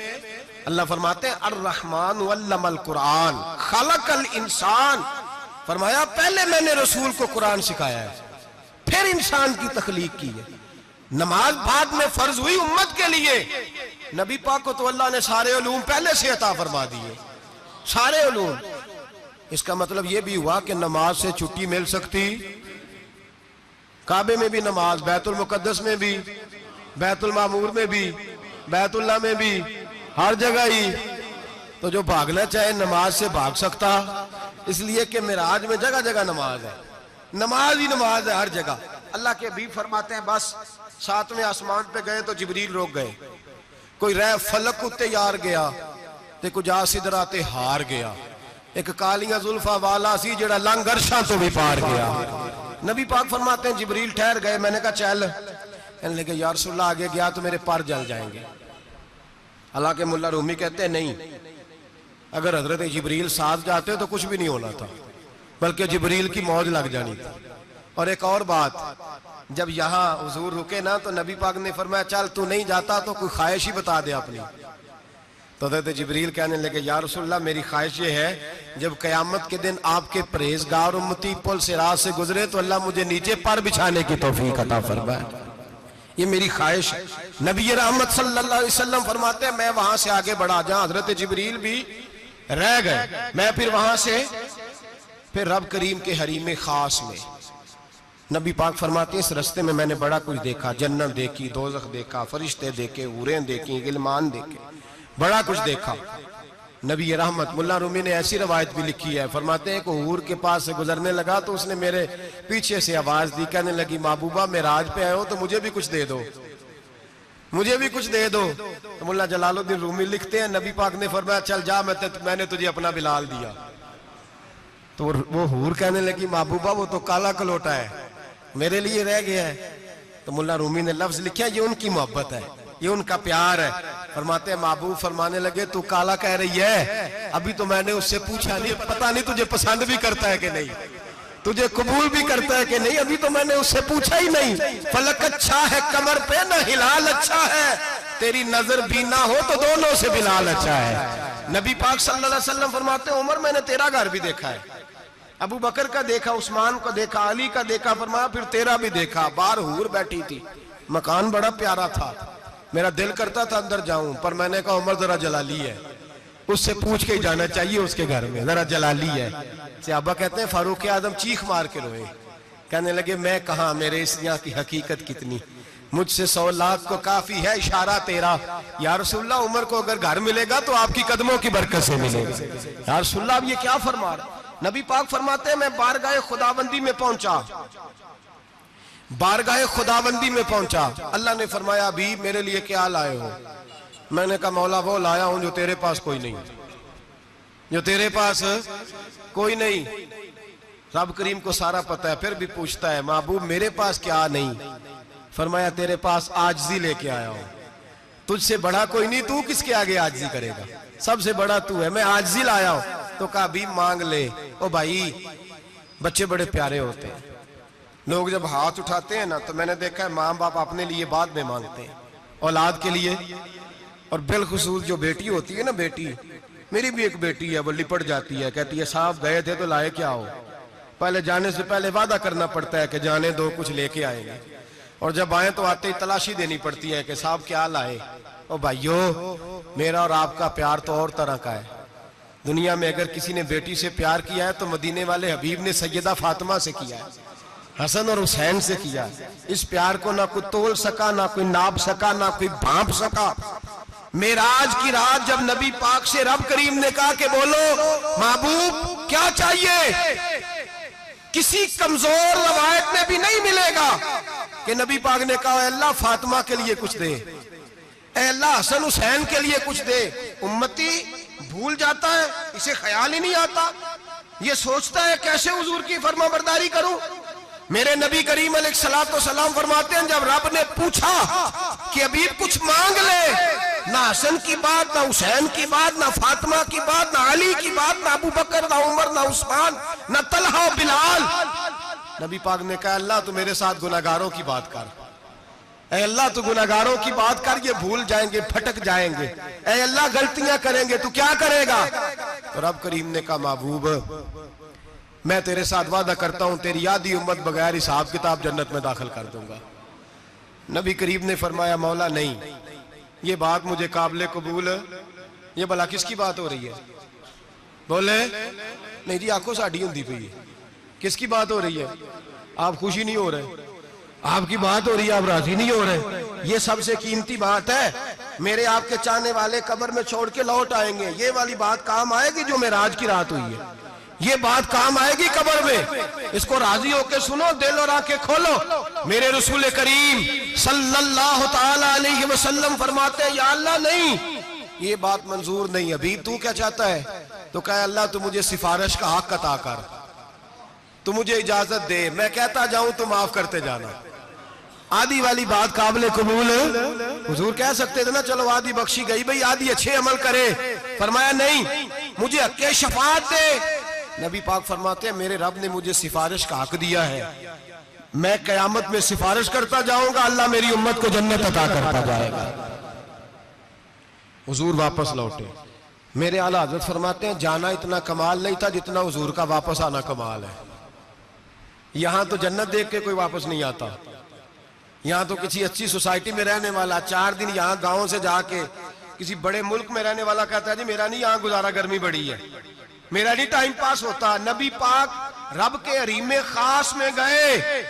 اللہ فرماتے ہیں الرحمن علم القرآن خلق الانسان. فرمایا پہلے میں نے رسول کو قرآن سکھایا ہے, پھر انسان کی تخلیق کی ہے. نماز بعد میں فرض ہوئی امت کے لیے. نبی پاک کو تو اللہ نے سارے علوم پہلے سے عطا فرما دیے, سارے علوم. اس کا مطلب یہ بھی ہوا کہ نماز سے چھٹی مل سکتی. کعبے میں بھی نماز, بیت المقدس میں بھی, بیت المعمور میں بھی, بیت اللہ میں بھی, ہر جگہ ہی. تو جو بھاگنا چاہے نماز سے بھاگ سکتا, اس لیے کہ معراج میں جگہ جگہ نماز ہے, نماز ہی نماز ہے ہر جگہ. اللہ کے حبیب فرماتے ہیں بس 7ویں آسمان پہ گئے تو جبریل روک گئے. کوئی رہ فلک کو تیار گیا تے کچھ سدرا تے ہار گیا. ایک کالیاں زلفا والا سی جڑا لنگ عرشاں تو بھی پار گیا. نبی پاک فرماتے ہیں جبریل ٹھہر گئے. میں نے کہا چل, کہنے لگے یا رسول اللہ آگے گیا تو میرے پر جل جائیں گے. حالانکہ ملا رومی کہتے ہیں نہیں, اگر حضرت جبریل ساتھ جاتے تو کچھ بھی نہیں ہونا تھا, بلکہ جبریل کی موج لگ جانی تھی. اور ایک اور بات, جب یہاں حضور رکے نا تو نبی پاک نے فرمایا چل تو نہیں جاتا تو کوئی خواہش ہی بتا دے اپنی. تو حضرت جبریل کہنے لگے یا رسول اللہ میری خواہش یہ ہے جب قیامت کے دن آپ کے پرہیزگار امتی پل صراط سے گزرے تو اللہ مجھے نیچے پر بچھانے کی توفیق عطا فرمائے, یہ میری خواہش ہے. نبی رحمت صلی اللہ علیہ وسلم فرماتے ہیں میں وہاں سے آگے بڑھا جہاں حضرت جبریل بھی رہ گئے. میں پھر وہاں سے پھر رب کریم کے حریم خاص میں. نبی پاک فرماتے ہیں اس رستے میں نے بڑا کچھ دیکھا, جنت دیکھی, دوزخ دیکھا, فرشتے دیکھے, حوریں دیکھی, غلمان دیکھے, بڑا کچھ دیکھا. نبی رحمت ملا رومی نے ایسی روایت بھی لکھی ہے, فرماتے ہیں کہ حور کے پاس سے گزرنے لگا تو اس نے میرے پیچھے سے آواز دی, کہنے لگی محبوبہ معراج پہ آئے ہو تو مجھے بھی کچھ دے دو, مجھے بھی کچھ دے دو. تو ملا جلال الدین رومی لکھتے ہیں نبی پاک نے فرمایا چل جا میں نے تجھے اپنا بلال دیا. تو وہ حور کہنے لگی محبوبہ وہ تو کالا کلوٹا ہے, میرے لیے رہ گیا ہے. تو ملا رومی نے لفظ لکھا یہ ان کی محبت ہے, یہ ان کا پیار ہے. فرماتے ہیں محبوب فرمانے لگے تو کالا کہہ رہی ہے, ابھی تو میں نے اس سے پوچھا نہیں, پتہ نہیں تجھے پسند بھی کرتا ہے کہ نہیں, تجھے قبول بھی کرتا ہے کہ نہیں, ابھی تو میں نے اس سے پوچھا ہی نہیں. فلک اچھا ہے کمر پہ نہ ہلال اچھا ہے, تیری نظر بھی نہ ہو تو دونوں سے بلال اچھا ہے. نبی پاک صلی اللہ علیہ وسلم فرماتے ہیں عمر میں نے تیرا گھر بھی دیکھا ہے, ابو بکر کا دیکھا، عثمان کو دیکھا، علی کا دیکھا، فرمایا پھر تیرا بھی دیکھا. باہر حور بیٹھی تھی، مکان بڑا پیارا تھا، میرا دل کرتا تھا اندر جاؤں، پر میں نے کہا عمر ذرا جلالی ہے، اس سے پوچھ کے جانا چاہیے اس کے گھر میں، ذرا جلالی ہے. صحابہ کہتے ہیں فاروق اعظم چیخ مار کے روئے، کہنے لگے میں کہاں، میرے اس یہاں کی حقیقت کتنی، مجھ سے 100 لاکھ کو کافی ہے اشارہ تیرا. یا رسول اللہ عمر کو اگر گھر ملے گا تو آپ کی قدموں کی برکت سے ملے گا. یا رسول اللہ اب یہ کیا فرما رہا؟ نبی پاک فرماتے ہیں میں بارگاہ خداوندی میں پہنچا، بارگاہ خداوندی میں پہنچا، اللہ نے فرمایا ابھی میرے لیے کیا لائے ہو؟ میں نے کہا مولا وہ لایا ہوں جو تیرے پاس کوئی نہیں، جو تیرے پاس کوئی نہیں. رب کریم کو سارا پتہ ہے، پھر بھی پوچھتا ہے محبوب میرے پاس کیا نہیں؟ فرمایا تیرے پاس عاجزی لے کے آیا ہوں، تجھ سے بڑا کوئی نہیں، تو کس کے آگے عاجزی کرے گا، سب سے بڑا تو ہے، میں عاجزی لایا ہوں. تو کہا بھی مانگ لے. او بھائی بچے بڑے پیارے ہوتے ہیں، لوگ جب ہاتھ اٹھاتے ہیں نا تو میں نے دیکھا ہے ماں باپ اپنے لیے بعد میں مانگتے ہیں، اولاد کے لیے. اور بالخصوص جو بیٹی ہوتی ہے نا، بیٹی میری بھی ایک بیٹی ہے، وہ لپٹ جاتی ہے، کہتی ہے صاحب گئے تھے تو لائے کیا ہو؟ پہلے جانے سے پہلے وعدہ کرنا پڑتا ہے کہ جانے دو کچھ لے کے آئیں گے، اور جب آئیں تو آتے ہی تلاشی دینی پڑتی ہے کہ صاحب کیا لائے. او بھائیو میرا اور آپ کا پیار تو اور طرح کا ہے. دنیا میں اگر کسی نے بیٹی سے پیار کیا ہے تو مدینے والے حبیب نے سیدہ فاطمہ سے کیا ہے، حسن اور حسین سے کیا ہے. اس پیار کو نہ کوئی تول سکا، نہ کوئی ناپ سکا، نہ کوئی بھانپ سکا. معراج کی رات جب نبی پاک سے رب کریم نے کہا کہ بولو محبوب کیا چاہیے، کسی کمزور روایت میں بھی نہیں ملے گا کہ نبی پاک نے کہا اے اللہ فاطمہ کے لیے کچھ دے، اے اللہ حسن حسین کے لیے کچھ دے. امتی بھول جاتا ہے، اسے خیال ہی نہیں آتا، یہ سوچتا ہے کیسے حضور کی فرما برداری کروں. میرے نبی کریم علیہ السلام فرماتے ہیں جب رب نے پوچھا کہ ابھی کچھ مانگ لے، نہ حسن کی بات، نہ حسین کی بات، نہ فاطمہ کی بات، نہ علی کی بات، نہ ابو بکر، نہ عمر، نہ عثمان، نہ طلحہ و بلال. نبی پاک نے کہا اللہ تو میرے ساتھ گناہگاروں کی بات کر، اے اللہ تو گناہگاروں کی بات کر، یہ بھول جائیں گے، پھٹک جائیں گے، اے اللہ غلطیاں کریں گے تو کیا کرے گا؟ تو رب کریم نے کہا محبوب میں تیرے ساتھ وعدہ کرتا ہوں تیری آدھی امت بغیر حساب کتاب جنت میں داخل کر دوں گا. نبی کریم نے فرمایا مولا نہیں، یہ بات مجھے قابل قبول ہے. یہ بھلا کس کی بات ہو رہی ہے؟ بولے نہیں جی آنکھوں ساڑھی ہوندی پئی ہے. کس کی بات ہو رہی ہے؟ آپ خوشی نہیں ہو رہے، آپ کی بات ہو رہی ہے، آپ راضی نہیں ہو رہے. یہ سب سے قیمتی بات ہے. میرے آپ کے چاہنے والے قبر میں چھوڑ کے لوٹ آئیں گے، یہ والی بات کام آئے گی جو معراج کی رات ہوئی ہے، یہ بات کام آئے گی قبر میں. اس کو راضی ہو کے سنو، دل اور آنکھیں کھولو. میرے رسول کریم صلی اللہ تعالی علیہ وسلم فرماتے ہیں یا اللہ نہیں، یہ بات منظور نہیں. ابھی تو کیا چاہتا ہے؟ تو کہا اللہ تو مجھے سفارش کا حق عطا کر، تو مجھے اجازت دے، میں کہتا جاؤں تو معاف کرتے جانا. آدھی والی بات قابل قبول حضور کہہ سکتے تھے نا چلو آدھی بخشی گئی بھئی آدھی اچھے عمل کرے. فرمایا نہیں، مجھے حق شفاعت دے. نبی پاک فرماتے ہیں میرے رب نے مجھے سفارش کا حق دیا ہے، میں قیامت میں سفارش کرتا جاؤں گا، اللہ میری امت کو جنت عطا کرتا جائے گا. حضور واپس لوٹے. میرے اعلیٰ حضرت فرماتے ہیں جانا اتنا کمال نہیں تھا جتنا حضور کا واپس آنا کمال ہے. یہاں تو جنت دیکھ کے کوئی واپس نہیں آتا. یہاں تو کسی اچھی سوسائٹی میں رہنے والا 4 دن یہاں گاؤں سے جا کے کسی بڑے ملک میں رہنے والا کہتا ہے جی میرا نہیں یہاں گزارا، گرمی بڑی ہے، میرا نہیں ٹائم پاس ہوتا. نبی پاک رب کے حریم خاص میں گئے.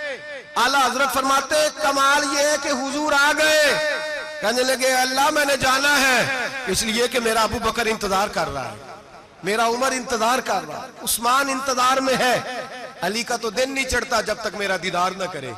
اعلیٰ حضرت فرماتے کمال یہ ہے کہ حضور آ گئے. کہنے لگے اللہ میں نے جانا ہے اس لیے کہ میرا ابو بکر انتظار کر رہا ہے، میرا عمر انتظار کر رہا ہے، عثمان انتظار میں ہے. علی کا تو دن نہیں چڑھتا جب تک میرا دیدار نہ کرے.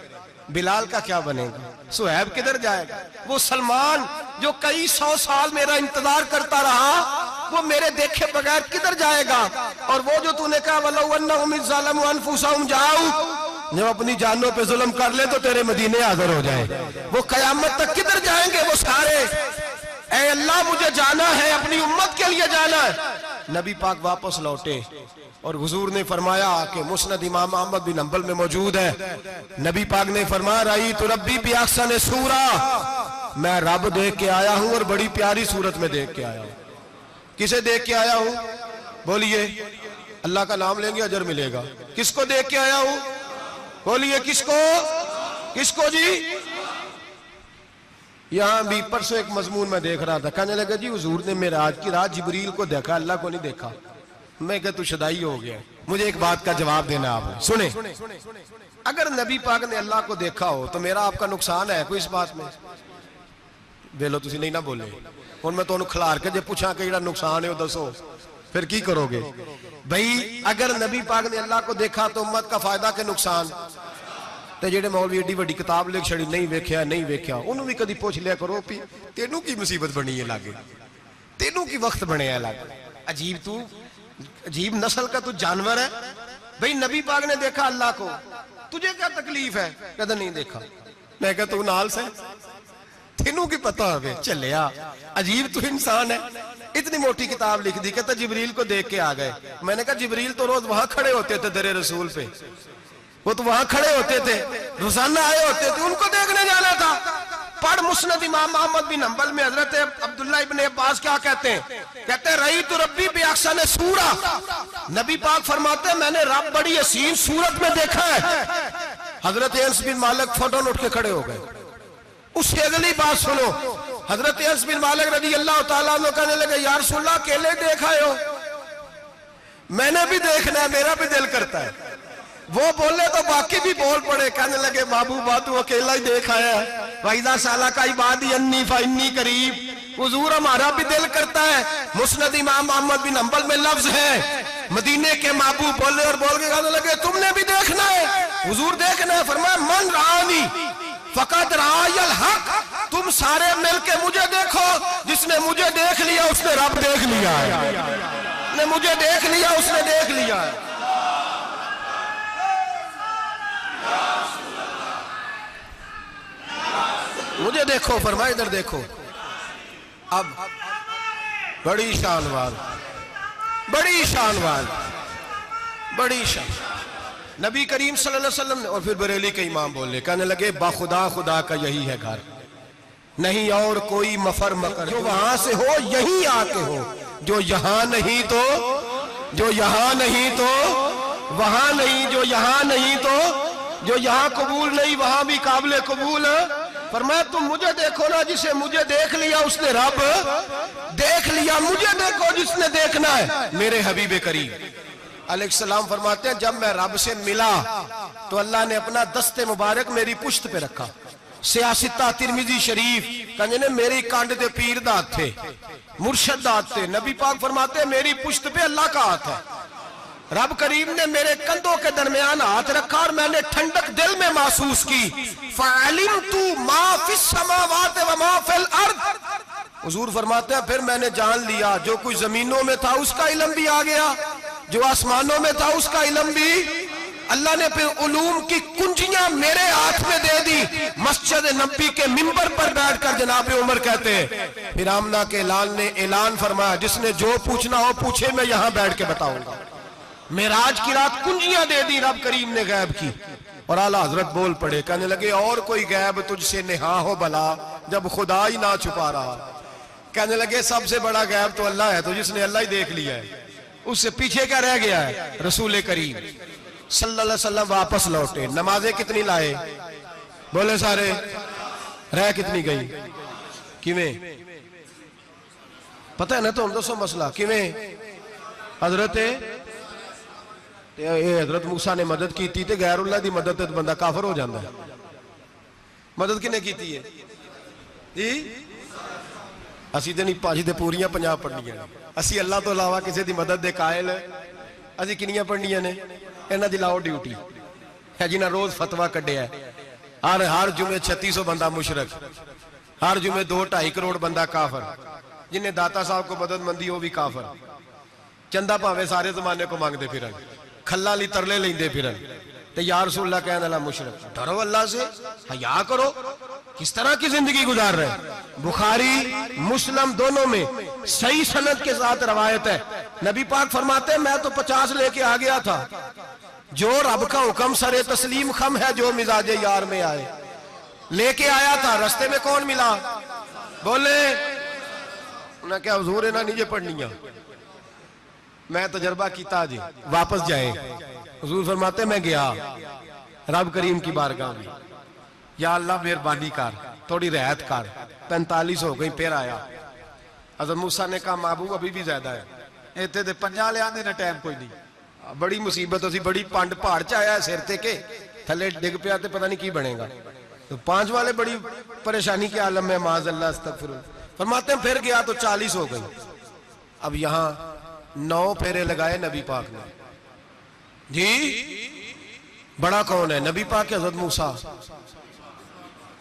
بلال کا کیا بنے گا؟ صہیب کدھر جائے گا؟ وہ سلمان جو کئی 100 سال میرا انتظار کرتا رہا وہ میرے دیکھے بغیر کدھر جائے گا؟ اور وہ جو تو نے کہا وَلَوْ أَنَّهُمْ إِذْ ظَلَمُوا أَنفُسَهُمْ جَاءُوا، جب اپنی جانوں پہ ظلم کر لے تو تیرے مدینے حاضر ہو جائے. وہ قیامت تک کدھر جائیں گے وہ سارے؟ اے اللہ مجھے جانا ہے، اپنی امت کے لیے جانا ہے. نبی پاک واپس لوٹے اور حضور نے فرمایا کہ مسند امام احمد بن حنبل میں موجود ہے. نبی پاک نے فرمایا رأیت ربی بأحسن صورہ، میں رب دیکھ کے آیا ہوں اور بڑی پیاری صورت میں دیکھ کے آیا ہوں. کسے دیکھ کے آیا ہوں؟ بولیے اللہ کا نام لیں گے اجر ملے گا. کس کو دیکھ کے آیا ہوں؟ بولیے کس کو جی؟ یہاں بھی پرسوں ایک مضمون میں دیکھ رہا تھا، کہنے لگا جی حضور نے معراج کی رات جبریل کو دیکھا، اللہ کو نہیں دیکھا. میں کہا تو شدائی ہو گیا. مجھے ایک بات کا جواب دینا آپ سنیں. اگر نبی پاک نے اللہ کو دیکھا ہو تو میرا آپ کا نقصان ہے کوئی اس بات میں؟ ویلو تسی نہیں نہ بولے ہن میں تانوں کھلار کے جے پوچھاں کہ جڑا نقصان ہے وہ دسو پھر کی کرو گے؟ بھئی اگر نبی پاک نے اللہ کو دیکھا تو امت کا فائدہ کہ نقصان؟ تے جڑے مولوی ایڈی وڈی کتاب لکھ چھڑی نہیں ویکھیا انہوں بھی کدی پوچھ لیا کرو پی تینوں کی مصیبت بنی ہے لاگے، تینوں کی وقت بنے ہے لاگے. عجیب نسل کا تو جانور ہے. بھئی نبی پاک نے دیکھا اللہ کو، تجھے کیا تکلیف ہے؟ کہتا نہیں دیکھا. میں کہا تو نال سے تینوں کی پتہ ہوئے چلیا. عجیب تو انسان ہے. اتنی موٹی کتاب لکھ دی، کہتا جبریل کو دیکھ کے آ گئے. میں نے کہا جبریل تو روز وہاں کھڑے ہوتے تھے در رسول پہ، وہ تو وہاں کھڑے ہوتے تھے، روزانہ آئے ہوتے تھے، ان کو دیکھنے جانا تھا. پڑھ مسند امام احمد بن حنبل میں حضرت عبداللہ ابن عباس کیا کہتے ہیں؟ کہتے ہیں رأیت ربی بأحسن صورہ. نبی پاک فرماتے ہیں میں نے رب بڑی حسین صورت میں دیکھا ہے. حضرت انس بن مالک فوٹون اٹھ کے کھڑے ہو گئے. اس سے اگلی بات سنو، حضرت انس بن مالک رضی اللہ تعالیٰ عنہ کہنے لگے یا رسول اللہ اکیلے دیکھا ہو؟ میں نے بھی دیکھنا ہے، میرا بھی دل کرتا ہے. وہ بولے تو باقی بھی بول پڑے، کہنے لگے محبوبہ تو اکیلا ہی دیکھ آیا ہے. وَإِذَا سَأَلَكَ عِبَادِي عَنِّي فَإِنِّي قَرِيبٌ. حضور ہمارا بھی دل کرتا ہے. مسند امام احمد بن حنبل میں لفظ ہے مدینے کے محبوب بولے اور بول کے کہنے لگے تم نے بھی دیکھنا ہے؟ حضور دیکھنا ہے. فرمایا من رآنی فقط رآی الحق. تم سارے مل کے مجھے دیکھو، جس نے مجھے دیکھ لیا اس نے رب دیکھ لیا ہے. جس نے مجھے دیکھ لیا اس نے دیکھ لیا ہے. مجھے دیکھو، فرمائے ادھر دیکھو. اب بڑی شان نبی کریم صلی اللہ علیہ وسلم نے. اور پھر بریلی کے امام بولے، کہنے لگے با خدا کا یہی ہے گھر، نہیں اور کوئی مفر مکر. جو وہاں سے ہو یہی آتے ہو، جو یہاں نہیں تو وہاں نہیں، جو یہاں نہیں تو جو یہاں قبول نہیں وہاں بھی قابل قبول. فرمایا تم مجھے دیکھو نا، جسے مجھے دیکھ لیا اس نے رب دیکھ لیا. مجھے دیکھو جس نے دیکھنا ہے. میرے حبیب کریم علیہ السلام فرماتے ہیں جب میں رب سے ملا تو اللہ نے اپنا دست مبارک میری پشت پہ رکھا. سیاستہ ترمذی شریف کہنے نے میری کانڈ دے پیر دات تھے، مرشد دات تھے. نبی پاک فرماتے ہیں میری پشت پہ اللہ کا ہاتھ ہے. رب کریم نے میرے کندھوں کے درمیان ہاتھ رکھا اور میں نے ٹھنڈک دل میں محسوس کی. فَعَلِمْتُ مَا فِي السَّمَاوَاتِ وَمَا فِي الْأَرْضِ. حضور فرماتے ہیں پھر میں نے جان لیا جو کچھ زمینوں میں تھا اس کا علم بھی آ گیا، جو آسمانوں میں تھا اس کا علم بھی. اللہ نے پھر علوم کی کنجیاں میرے ہاتھ میں دے دی. مسجد نبی کے منبر پر بیٹھ کر جناب عمر کہتے ہیں پھر آمنہ کے لال نے اعلان فرمایا جس نے جو پوچھنا ہو پوچھے، میں یہاں بیٹھ کے بتاؤں گا. معراج کی رات کنجیاں دے دی رب کریم نے غیب کی. اور اعلیٰ حضرت بول پڑے، کہنے لگے اور کوئی غیب تجھ سے نہا ہو بھلا جب خدا ہی نہ چھپا رہا. کہنے لگے سب سے بڑا غیب تو اللہ ہے، تو جس نے اللہ ہی دیکھ لیا ہے اس سے پیچھے کیا رہ گیا ہے؟ رسول کریم صلی اللہ علیہ وسلم واپس لوٹے. نمازیں کتنی لائے؟ بولے سارے. رہ کتنی گئی؟ کیویں پتہ ہے نا؟ تو ہم دوسو مسئلہ کیویں حضرت موسیٰ نے مدد کی تھی تے غیر اللہ دی مدد تے بندہ کافر ہو جاندہ ہے. مدد کنے کی تھی ہے جی؟ اسی تے نہیں پاجی تے پوریاں 50 پڑھنیاں. اسی اللہ تو علاوہ کسی دی مدد دے قائل اسی کنیاں پڑھنیاں نے. انہاں دی لاؤ ڈیوٹی ہے جنہاں روز فتوہ کڈیا ہے. ہر جمعے 3600 بندہ مشرک، ہر جمعے 2-2.5 کروڑ بندہ کافر. جنہیں داتا صاحب کو مدد مندی ہو بھی کافر. چندہ پاوے سارے زمانے کو مانگ دے پھرن، کھلا لی ترلے لیں دے پھرن. تے یا رسول اللہ کہنے اللہ مشرک. ڈرو اللہ سے، حیا کرو. کس طرح کی زندگی گزار رہے؟ بخاری مسلم دونوں میں صحیح سند کے ساتھ روایت ہے. نبی پاک فرماتے ہیں میں تو 50 لے کے آ گیا تھا. جو رب کا حکم سر تسلیم خم ہے جو مزاج یار میں آئے. لے کے آیا تھا، رستے میں کون ملا؟ بولے انہیں کیا حضور انہیں نیجے پڑھنیاں. میں تجربہ کیتا جی واپس جائے. حضور فرماتے میں گیا رب کریم کی بارگاہ میں, یا اللہ مہربانی کر, تھوڑی رعایت کر. 45 ہو گئی, پھر آیا. حضرت موسیٰ نے کہا محبوب ابھی بھی زیادہ ہے. ایتھے دے 50 لے آندے نے ٹائم کوئی نہیں. بڑی مصیبت ہوتی, بڑی پانڈ پہاڑ چایا ہے سر تے کے تھلے ڈگ پیا تے پتہ نہیں کی بنے گا. تو 5 والے بڑی پریشانی کے عالم میں, معاذ اللہ استغفر اللہ. فرماتے ہیں پھر گیا تو 40 ہو گئی. اب یہاں 9 پھیرے لگائے نبی پاک نے. جی بڑا کون ہے؟ نبی پاک حضرت موسیٰ.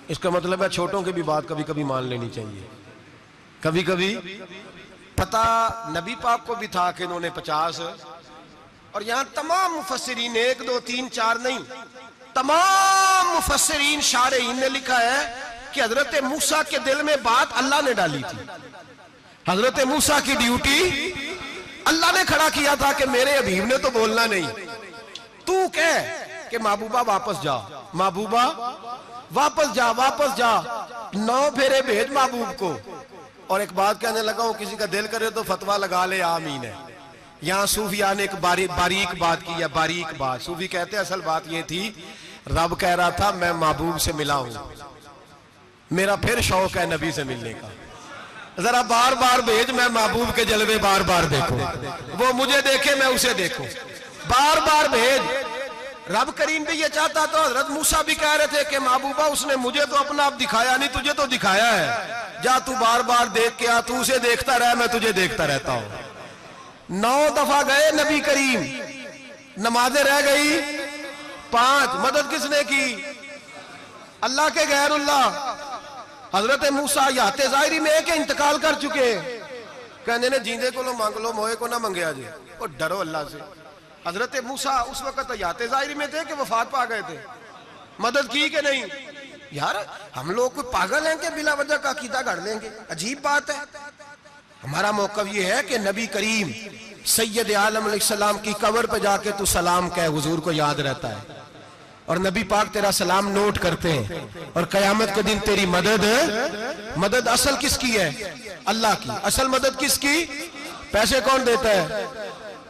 اس کا مطلب ہے چھوٹوں کی بھی بات کبھی کبھی مان لینی چاہیے. کبھی کبھی پتہ نبی پاک کو بھی تھا کہ انہوں نے 50, اور یہاں تمام مفسرین 1 2 3 4 نہیں, تمام مفسرین شارحین نے لکھا ہے کہ حضرت موسیٰ کے دل میں بات اللہ نے ڈالی تھی. حضرت موسیٰ کی ڈیوٹی اللہ نے کھڑا کیا تھا کہ میرے حبیب نے تو بولنا نہیں, تو کہہ کہ محبوبہ واپس جا, محبوبہ واپس جا, واپس جا. 9 پھیرے بھیج محبوب کو. اور ایک بات کہنے لگا ہوں, کسی کا دل کرے تو فتویٰ لگا لے, آمین ہے. یہاں صوفیاء نے ایک باریک بات کی ہے, باریک بات. صوفی کہتے ہیں اصل بات یہ تھی, رب کہہ رہا تھا میں محبوب سے ملا ہوں, میرا پھر شوق ہے نبی سے ملنے کا, ذرا بار بار بھیج, میں محبوب کے جلوے بار بار دیکھوں, وہ مجھے دیکھے میں اسے دیکھوں, بار بار بھیج. رب کریم بھی یہ چاہتا تو حضرت موسیٰ بھی کہہ رہے تھے کہ محبوبہ اس نے مجھے تو اپنا آپ دکھایا نہیں, تجھے تو دکھایا ہے, جا تو بار بار دیکھ کے آ, تو اسے دیکھتا رہ, میں تجھے دیکھتا رہتا ہوں. 9 دفعہ گئے نبی کریم, نمازیں رہ گئی 5. مدد کس نے کی؟ اللہ کے غیر اللہ. حضرت موسیٰ یات ظاہری میں کہ انتقال کر چکے, کہنے نے جیندے کو لو مانگ لو, موئے کو نہ منگیا جی, اور ڈرو اللہ سے. حضرت موسیٰ اس وقت یات ظاہری میں تھے کہ وفات پا گئے تھے, مدد کی کہ نہیں؟ یار ہم لوگ کوئی پاگل ہیں کہ بلا وجہ کا عقیدہ گھڑ لیں گے؟ عجیب بات ہے. ہمارا موقف یہ ہے کہ نبی کریم سید عالم علیہ السلام کی قبر پہ جا کے تو سلام کہے, حضور کو یاد رہتا ہے, اور نبی پاک تیرا سلام نوٹ کرتے ہیں, اور قیامت کے دن تیری مدد اصل کس کی ہے؟ اللہ کی. اصل مدد کس کی؟ پیسے کون دیتا ہے؟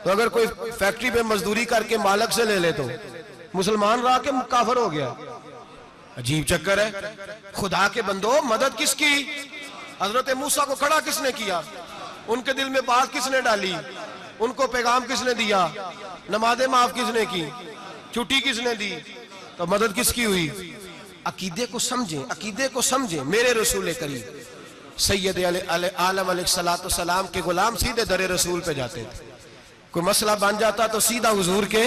تو اگر کوئی فیکٹری پہ مزدوری کر کے مالک سے لے لے تو مسلمان رہا کے کافر ہو گیا. عجیب چکر ہے. خدا کے بندو, مدد کس کی؟ حضرت موسیٰ کو کھڑا کس نے کیا؟ ان کے دل میں بات کس نے ڈالی؟ ان کو پیغام کس نے دیا؟ نمازیں معاف کس نے کی؟ چھٹی کس نے دی؟ تو مدد کس کی ہوئی؟ عقیدے کو سمجھیں, عقیدے کو سمجھیں. میرے رسول کریم سید عالم علیہ السلام کے غلام سیدھے در رسول پہ جاتے تھے. کوئی مسئلہ بن جاتا تو سیدھا حضور کے.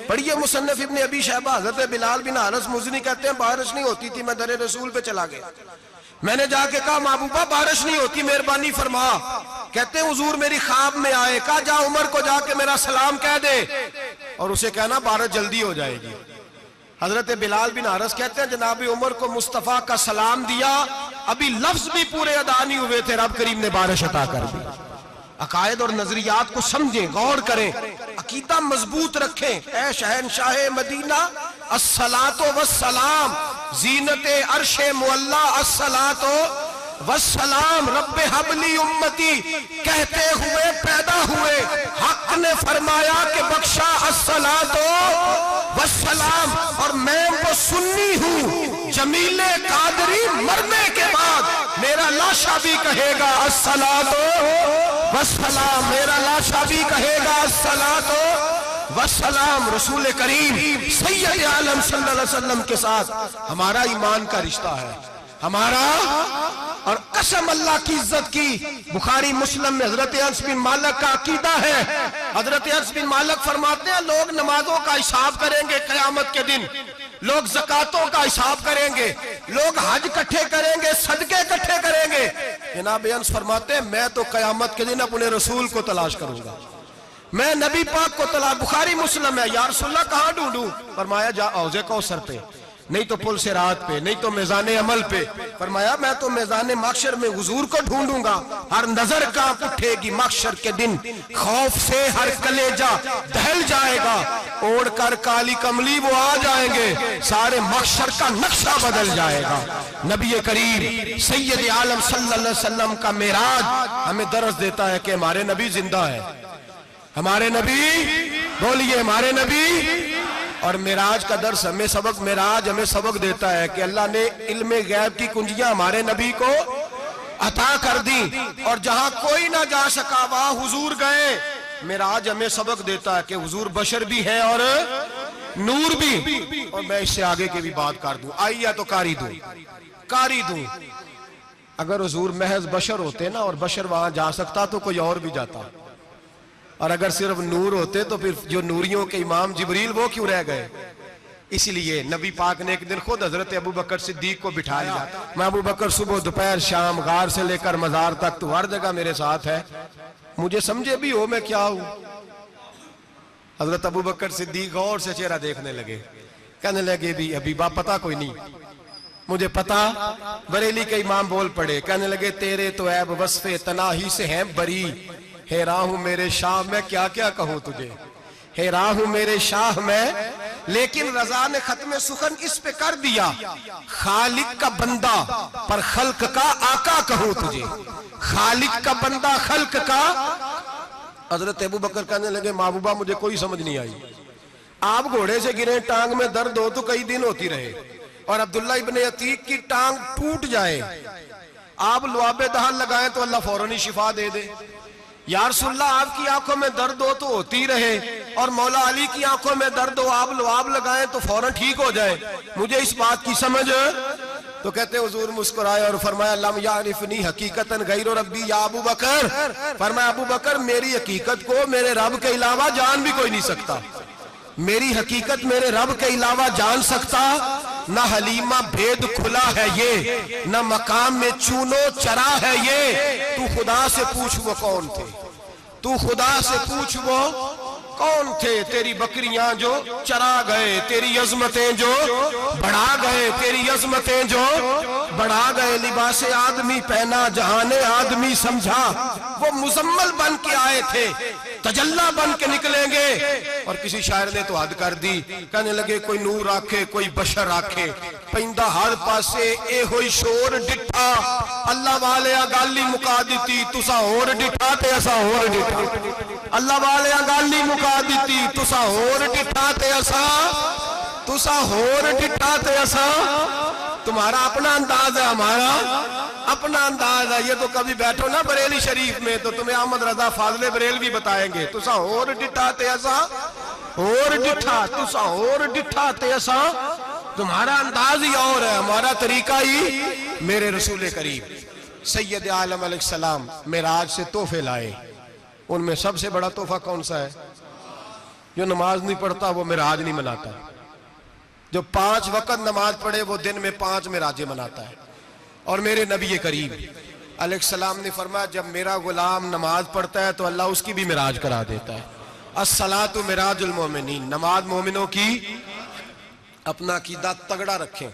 پڑھیے مصنف ابن ابی شیبہ, حضرت بلال بن حارث مزنی کہتے ہیں بارش نہیں ہوتی تھی, میں در رسول پہ چلا گیا, میں نے جا کے کہا محبوبہ بارش نہیں ہوتی, مہربانی فرما. کہتے ہیں حضور میری خواب میں آئے, کہا جا عمر کو جا کے میرا سلام کہہ دے, اور اسے کہنا بارش جلدی ہو جائے گی. حضرت بلال بن حارث کہتے ہیں جناب عمر کو مصطفیٰ کا سلام دیا, ابھی لفظ بھی پورے ادا نہیں ہوئے تھے, رب کریم نے بارش عطا کر دی. عقائد اور نظریات کو سمجھیں, غور کریں, عقیدہ مضبوط رکھیں. اے شہنشاہ مدینہ الصلاۃ والسلام, زینت عرش معلا الصلاۃ والسلام, رب حبلی امتی کہتے ہوئے پیدا ہوئے, حق نے فرمایا کہ بخشا الصلاۃ والسلام. اور میں وہ سنی ہوں, جمیل قادری مرنے کے بعد میرا لاشا بھی کہے گا الصلاۃ والسلام, میرا لاشا بھی کہے گا الصلاۃ والسلام. رسول کریم سید عالم صلی اللہ علیہ وسلم کے ساتھ ہمارا ایمان کا رشتہ ہے, ہمارا. اور قسم اللہ کی عزت کی, بخاری مسلم میں حضرت انس بن مالک کا عقیدہ ہے. حضرت انس بن مالک فرماتے ہیں لوگ نمازوں کا حساب کریں گے قیامت کے دن, لوگ زکاتوں کا حساب کریں گے, لوگ حج کٹھے کریں گے, صدقے کٹھے کریں گے. جناب انس فرماتے ہیں میں تو قیامت کے دن اپنے رسول کو تلاش کروں گا, میں نبی پاک کو تلاش. بخاری مسلم ہے. یا رسول اللہ کہاں ڈھونڈوں؟ فرمایا جا حوض کوثر پہ, نہیں تو پل صراط پہ, نہیں تو میزان عمل پہ. فرمایا میں تو میزان محشر میں حضور کو ڈھونڈوں گا. ہر نظر کانپ اٹھے گی محشر کے دن, خوف سے ہر کلیجہ دہل جائے گا, اوڑھ کر کالی کملی وہ آ جائیں گے, سارے محشر کا نقشہ بدل جائے گا. نبی کریم سید عالم صلی اللہ علیہ وسلم کا معراج ہمیں درس دیتا ہے کہ ہمارے نبی زندہ ہے. ہمارے نبی بولیے ہمارے نبی. اور معراج کا درس ہمیں سبق معراج ہمیں سبق دیتا ہے کہ اللہ نے علم غیب کی کنجیاں ہمارے نبی کو عطا کر دی اور جہاں کوئی نہ جا سکا وہاں حضور گئے. معراج ہمیں سبق دیتا ہے کہ حضور بشر بھی ہے اور نور بھی. اور میں اس سے آگے کی بھی بات کر دوں, آئیے تو کاری دوں. اگر حضور محض بشر ہوتے نا اور بشر وہاں جا سکتا تو کوئی اور بھی جاتا, اور اگر صرف نور ہوتے تو پھر جو نوریوں کے امام جبریل وہ کیوں رہ گئے. اس لیے نبی پاک نے ایک دن خود حضرت ابو بکر صدیق کو بٹھا لیا. میں ابو بکر صبح دوپہر شام غار سے لے کر مزار تک تو ہر جگہ میرے ساتھ ہے, مجھے سمجھے بھی ہو میں کیا ہوں. حضرت ابو بکر صدیق غور سے چہرہ دیکھنے لگے, کہنے لگے بھی حبیبہ پتہ کوئی نہیں, مجھے پتا. بریلی کے امام بول پڑے, کہنے لگے تیرے تو عیب وصف تناہی سے ہیں بری, حیران ہوں میرے شاہ میں کیا کیا کہوں تجھے, حیران ہوں میرے شاہ میں. لیکن رضا نے ختم سخن اس پہ کر دیا, خالق کا بندہ پر خلق کا آقا کہوں تجھے, خالق کا بندہ خلق کا. حضرت ابو بکر کہنے لگے محبوبہ مجھے کوئی سمجھ نہیں آئی, آپ گھوڑے سے گرے ٹانگ میں درد ہو تو کئی دن ہوتی رہے, اور عبداللہ ابن عتیق کی ٹانگ ٹوٹ جائے, آپ لعاب دہن لگائیں تو اللہ فوراً ہی شفا دے دے. یا رسول اللہ آپ کی آنکھوں میں درد ہو تو ہوتی رہے, اور مولا علی کی آنکھوں میں درد ہو آپ لعاب لگائیں تو فوراً ٹھیک ہو جائے, مجھے اس بات کی سمجھ. تو کہتے حضور مسکرائے اور فرمایا لم یعرفنی حقیقتاً غیر ربی یا ابو بکر, فرمایا ابو بکر میری حقیقت کو میرے رب کے علاوہ جان بھی کوئی نہیں سکتا, میری حقیقت میرے رب کے علاوہ جان سکتا. نہ حلیمہ بھید کھلا ہے یہ, نہ مقام میں چونو چرا ہے یہ, تو خدا سے پوچھ وہ کون تھے, تو خدا سے پوچھ وہ کون تھے. تیری بکریاں جو چرا گئے, تیری عظمتیں جو بڑھا گئے, تیری عظمتیں جو بڑھا گئے. لباس آدمی پہنا جہان آدمی سمجھا, وہ مزمل بن کے آئے تھے تجلا بن کے نکلیں گے. اور کسی شاعر نے تو حد کر دی, کہنے لگے کوئی نور آکھے کوئی بشر آکھے, پیندہ ہر پاسے اے ہوئی شور ڈٹھا, اللہ والے گالی مکا دیتی تسا ہور ڈٹھا تے اسا ہور ڈٹھا, اللہ والے گالی مکا دیتی تسا ہور ڈٹھا تے اسا, تسا ہور ڈٹھا تے اسا. تمہارا اپنا انداز ہے, ہمارا اپنا انداز ہے. یہ تو کبھی بیٹھو نا بریلی شریف میں تو تمہیں احمد رضا فاضل بریل بھی بتائیں گے, تسا ہور ڈٹھا تے اسا ہور ڈٹھا, تسا ہور ڈٹھا تے اسا. تمہارا انداز ہی اور ہے, ہمارا طریقہ ہی. میرے رسول کریم سید عالم علیہ السلام معراج سے تحفے لائے, ان میں سب سے بڑا تحفہ کون سا ہے؟ جو نماز نہیں پڑھتا وہ معراج نہیں مناتا, جو 5 وقت نماز پڑھے وہ دن میں 5 معراجیں مناتا ہے. اور میرے نبی کریم علیہ السلام نے فرمایا جب میرا غلام نماز پڑھتا ہے تو اللہ اس کی بھی معراج کرا دیتا ہے. الصلاۃ معراج المومنین, نماز مومنوں کی. اپنا عقیدہ تگڑا رکھیں,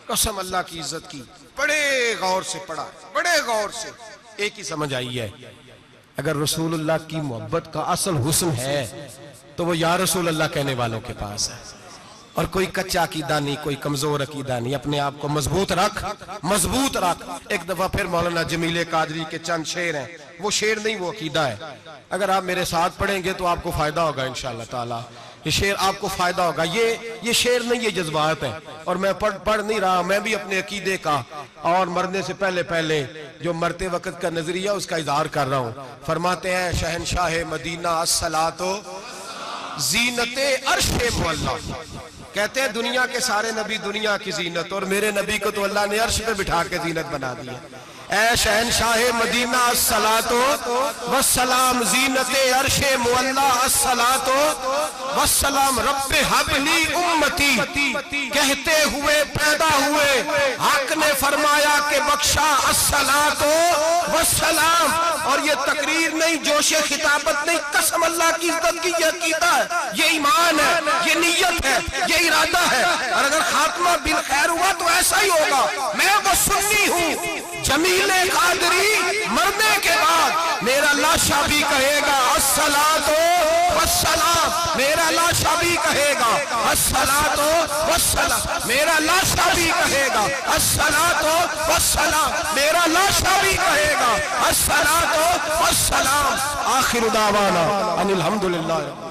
قسم اللہ کی عزت کی, بڑے غور سے پڑھا, بڑے غور سے. ایک ہی سمجھ آئی ہے, اگر رسول اللہ کی محبت کا اصل حسن ہے تو وہ یا رسول اللہ کہنے والوں کے پاس ہے. اور کوئی کچا عقیدہ نہیں, کوئی کمزور عقیدہ نہیں, اپنے آپ کو مضبوط رکھ, مضبوط رکھ. ایک دفعہ پھر مولانا جمیل قادری کے چند شعر ہیں, وہ شعر نہیں وہ عقیدہ ہے. اگر آپ میرے ساتھ پڑھیں گے تو آپ کو فائدہ ہوگا انشاءاللہ تعالی, یہ شعر آپ کو فائدہ ہوگا. یہ شعر نہیں, یہ جذبات ہیں. اور میں پڑھ نہیں رہا, میں بھی اپنے عقیدے کا اور مرنے سے پہلے جو مرتے وقت کا نظریہ اس کا اظہار کر رہا ہوں. فرماتے ہیں شہنشاہ مدینہ الصلاۃ زینت عرش معلا, کہتے ہیں دنیا کے سارے نبی دنیا کی زینت, اور میرے نبی کو تو اللہ نے عرش پہ بٹھا کے زینت بنا دیا. اے شہنشاہ مدینہ الصلاۃ والسلام زینت عرش معلا, الصلاۃ والسلام رب حب لی امتی, کہتے ہوئے پیدا ہوئے حق نے فرمایا کہ بخشا الصلاۃ والسلام. اور یہ تقریر نہیں, جوش خطابت نہیں, قسم اللہ کی عزت کی, یہ عقیدہ ہے, یہ ایمان ہے, یہ نیت ہے, یہ ارادہ ہے. اور اگر خاتمہ بالخیر ہوا تو ایسا ہی ہوگا. میں وہ سنی ہوں, جمیل قادری مرنے کے بعد میرا لاشا بھی کہے گا الصلاۃ والسلام. میرا لاشا بھی کہے گا الصلاۃ والسلام، میرا لاشا بھی کہے گا الصلاۃ والسلام، میرا لاشا بھی کہے گا الصلاۃ والسلام۔ آخر دعوانا ان الحمدللہ۔